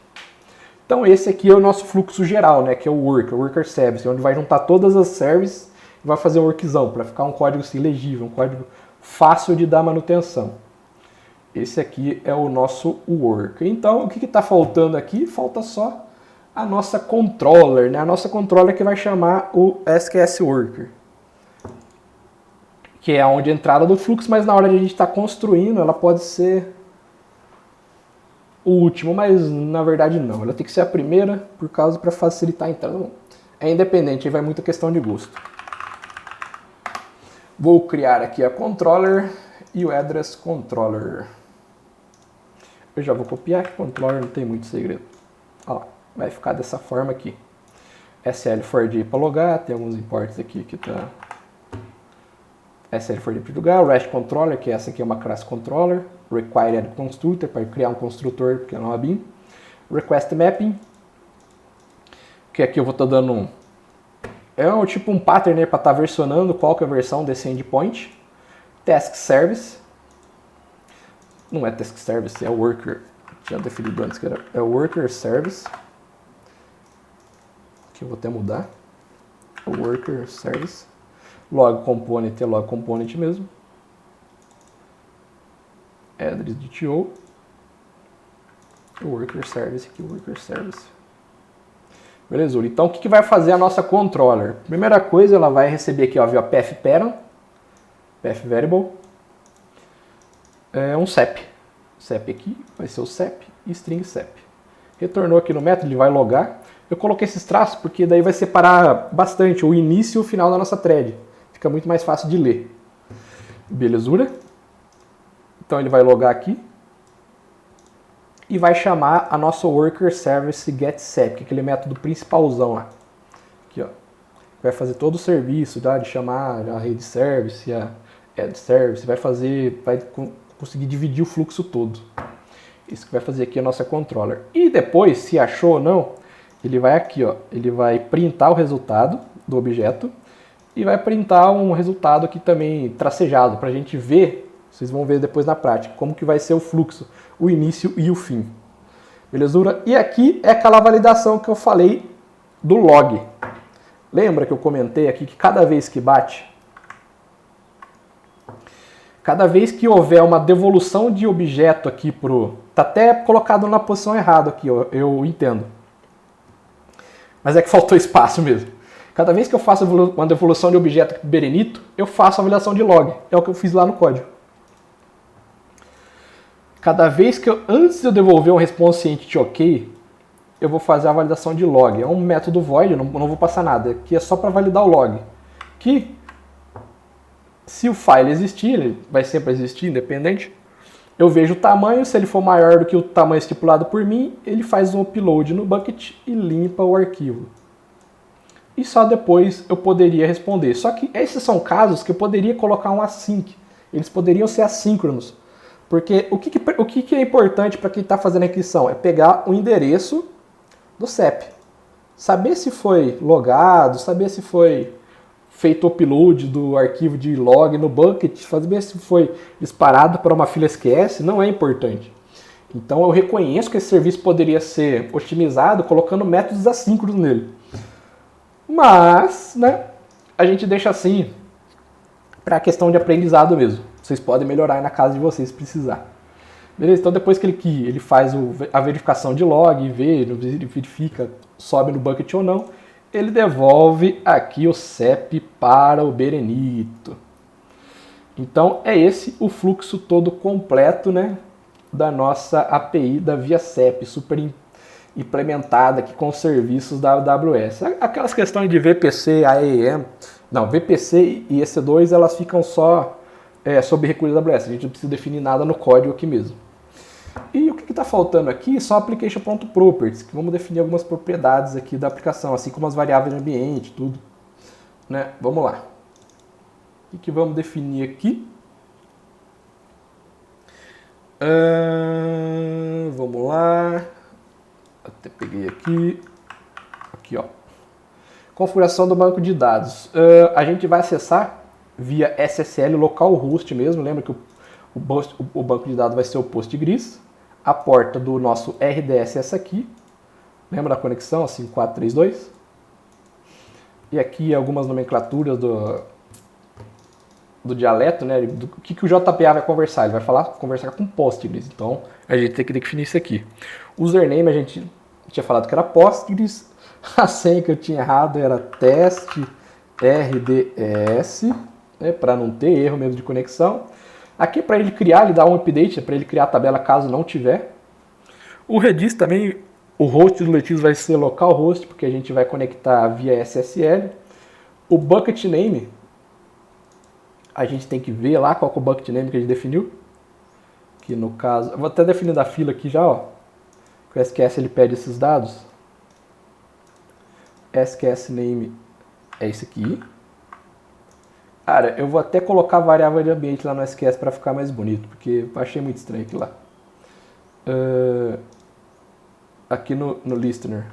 Então esse aqui é o nosso fluxo geral, né, que é o worker service, onde vai juntar todas as services e vai fazer um workzão, para ficar um código assim, legível, um código fácil de dar manutenção. Esse aqui é o nosso worker. Então o que está faltando aqui? Falta só a nossa controller, né? A nossa controller que vai chamar o SQS Worker, que é onde a entrada do fluxo, mas na hora de a gente estar construindo, ela pode ser o último, mas na verdade não. Ela tem que ser a primeira, por causa para facilitar a entrada. É independente, aí vai muita questão de gosto. Vou criar aqui a controller e o address controller. Eu já vou copiar, que controller não tem muito segredo. Ó, vai ficar dessa forma aqui. SL4D para logar, tem alguns imports aqui que tá SL4D para logar, REST controller, que essa aqui é uma classe controller, required constructor para criar um construtor, que é uma bin, request mapping, que aqui eu vou estar dando tipo um pattern, né, para estar versionando qual que é a versão desse endpoint, task service, não é task service, é worker, já definido antes que é worker service, que eu vou até mudar, worker service, log component é log component mesmo, address DTO, worker service aqui, worker service. Beleza? Então o que vai fazer a nossa controller? Primeira coisa, ela vai receber aqui, ó, viu, a path parent, path variable, um CEP. CEP aqui vai ser o CEP e string CEP. Retornou aqui no método, ele vai logar. Eu coloquei esses traços porque daí vai separar bastante o início e o final da nossa thread. Fica muito mais fácil de ler. Belezura? Então ele vai logar aqui e vai chamar a nossa worker service getSep, que é aquele método principalzão lá. Aqui, ó. Vai fazer todo o serviço, tá? De chamar a rede service, a add service, vai conseguir dividir o fluxo todo. Isso que vai fazer aqui a nossa controller. E depois, se achou ou não, ele vai aqui, ó, ele vai printar o resultado do objeto e vai printar um resultado aqui também tracejado, para a gente ver, vocês vão ver depois na prática, como que vai ser o fluxo, o início e o fim. Belezura? E aqui é aquela validação que eu falei do log. Lembra que eu comentei aqui que cada vez que bate, cada vez que houver uma devolução de objeto aqui pro... Tá até colocado na posição errada aqui, eu entendo. Mas é que faltou espaço mesmo. Cada vez que eu faço uma devolução de objeto aqui pro berenito, eu faço a avaliação de log. É o que eu fiz lá no código. Cada vez que antes de eu devolver um response entity ok, eu vou fazer a validação de log. É um método void, eu não vou passar nada. Aqui é só para validar o log. Que, se o file existir, ele vai sempre existir, independente. Eu vejo o tamanho, se ele for maior do que o tamanho estipulado por mim, ele faz um upload no bucket e limpa o arquivo. E só depois eu poderia responder. Só que esses são casos que eu poderia colocar um async. Eles poderiam ser assíncronos. Porque o que é importante para quem está fazendo a requisição? É pegar o endereço do CEP. Saber se foi logado, saber se foi feito o upload do arquivo de log no bucket, saber se foi disparado para uma fila SQS, não é importante. Então eu reconheço que esse serviço poderia ser otimizado colocando métodos assíncronos nele. Mas, né, a gente deixa assim para a questão de aprendizado mesmo. Vocês podem melhorar aí na casa de vocês se precisar. Beleza? Então depois que ele faz a verificação de log, verifica, sobe no bucket ou não, ele devolve aqui o CEP para o berenito. Então é esse o fluxo todo completo, né, da nossa API da ViaCep, super implementada aqui com os serviços da AWS. Aquelas questões de VPC, AEM, não, VPC e EC2 elas ficam só sob recurso da AWS, a gente não precisa definir nada no código aqui mesmo. E o que está faltando aqui são application.properties, que vamos definir algumas propriedades aqui da aplicação, assim como as variáveis de ambiente, tudo. Né? Vamos lá. O que vamos definir aqui? Vamos lá. Até peguei aqui. Aqui, ó. Configuração do banco de dados. A gente vai acessar via SSL localhost mesmo. Lembra que o banco de dados vai ser o Postgres. A porta do nosso RDS é essa aqui. Lembra da conexão, 5432? E aqui algumas nomenclaturas do dialeto, né? Do que o JPA vai conversar. Ele vai conversar com Postgres. Então, a gente tem que definir isso aqui. Username, a gente tinha falado que era Postgres. A senha que eu tinha errado era teste RDS, né? Para não ter erro mesmo de conexão. Aqui para ele criar, ele dá um update, para ele criar a tabela caso não tiver. O Redis também, o host do Let's vai ser localhost, porque a gente vai conectar via SSL. O bucket name, a gente tem que ver lá qual é o bucket name que a gente definiu. Que no caso, eu vou até definir da fila aqui já, ó. O SQS ele pede esses dados. SQS name é esse aqui. Cara, eu vou até colocar a variável de ambiente lá no SQS para ficar mais bonito, porque eu achei muito estranho aquilo lá. Aqui no listener.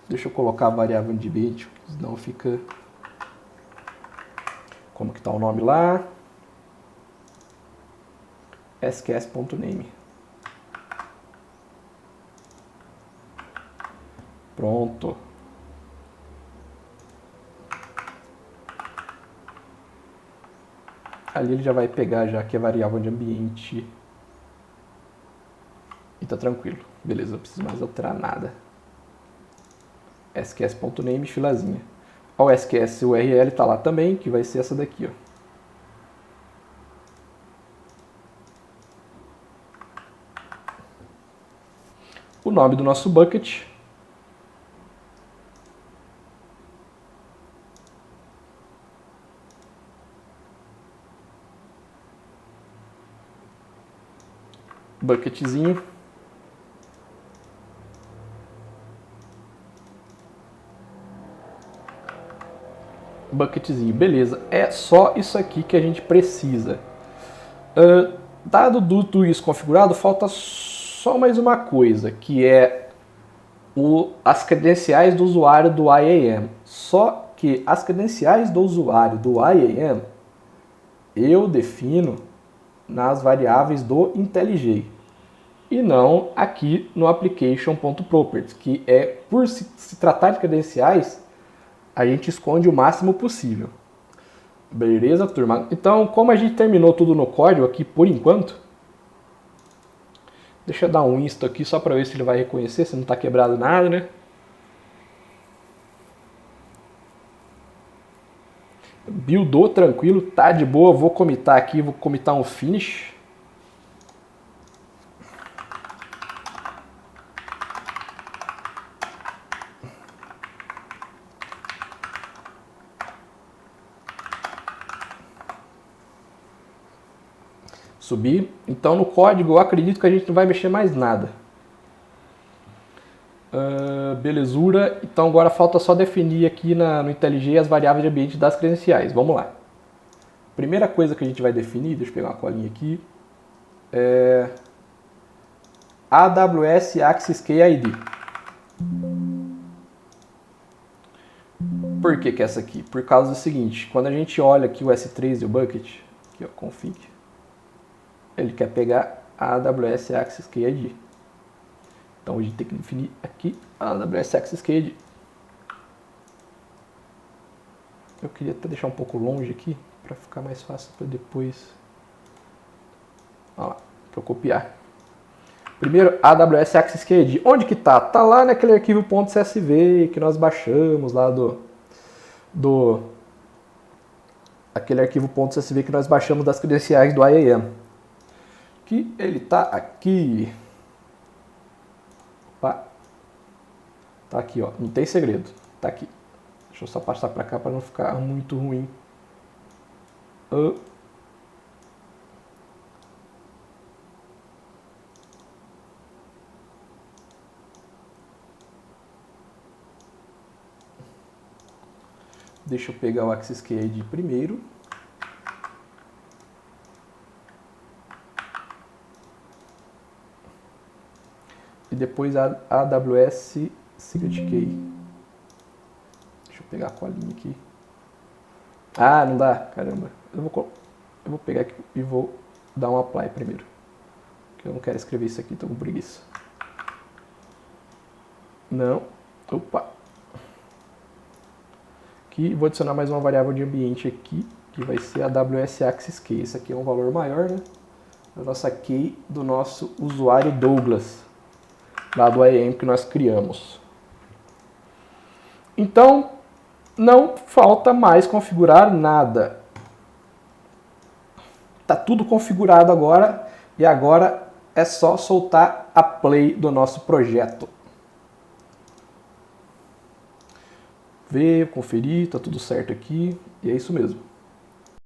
Deixa eu colocar a variável de ambiente, senão fica... Como que tá o nome lá? SQS.name. Pronto. Ali ele já vai pegar já que é variável de ambiente. E tá tranquilo. Beleza, não preciso mais alterar nada. SQS.name, filazinha. O SQS URL tá lá também, que vai ser essa daqui, ó. O nome do nosso bucket. Bucketzinho. Bucketzinho, beleza. É só isso aqui que a gente precisa. Dado tudo isso configurado, falta só mais uma coisa, que é as credenciais do usuário do IAM. Só que as credenciais do usuário do IAM eu defino nas variáveis do IntelliJ e não aqui no application.properties, que é, por se tratar de credenciais, a gente esconde o máximo possível. Beleza, turma? Então, como a gente terminou tudo no código aqui por enquanto, deixa eu dar um insta aqui só para ver se ele vai reconhecer, se não está quebrado nada, né? Buildou tranquilo, tá de boa. Vou comitar aqui, vou comitar um finish. Subir. Então no código eu acredito que a gente não vai mexer mais nada. Belezura. Então agora falta só definir aqui no IntelliJ as variáveis de ambiente das credenciais. Vamos lá. Primeira coisa que a gente vai definir, deixa eu pegar uma colinha aqui, é AWS Access Key ID. Por que essa aqui? Por causa do seguinte, quando a gente olha aqui o S3 e o bucket, aqui ó, config, ele quer pegar a AWS Access Key ID. Então a gente tem que definir aqui a AWS Access Key ID. Eu queria até deixar um pouco longe aqui, para ficar mais fácil para depois, para eu copiar. Primeiro, AWS Access Key ID. Onde que tá? Tá lá naquele arquivo .csv que nós baixamos lá aquele arquivo .csv que nós baixamos das credenciais do IAM. Que ele tá aqui. Opa. Tá aqui, ó. Não tem segredo. Tá aqui. Deixa eu só passar para cá para não ficar muito ruim. Deixa eu pegar o Access Key ID primeiro. E depois a AWS Secret key. Deixa eu pegar a colinha aqui. Ah, não dá, caramba. Eu vou pegar aqui e vou dar um apply primeiro. Porque eu não quero escrever isso aqui, tô com preguiça. Não. Opa. Aqui, vou adicionar mais uma variável de ambiente aqui, que vai ser a AWS Access Key. Esse aqui é um valor maior, né? A nossa key do nosso usuário Douglas, lá do IAM que nós criamos. Então, não falta mais configurar nada. Tá tudo configurado agora e agora é só soltar a play do nosso projeto. Ver, conferir, tá tudo certo aqui e é isso mesmo.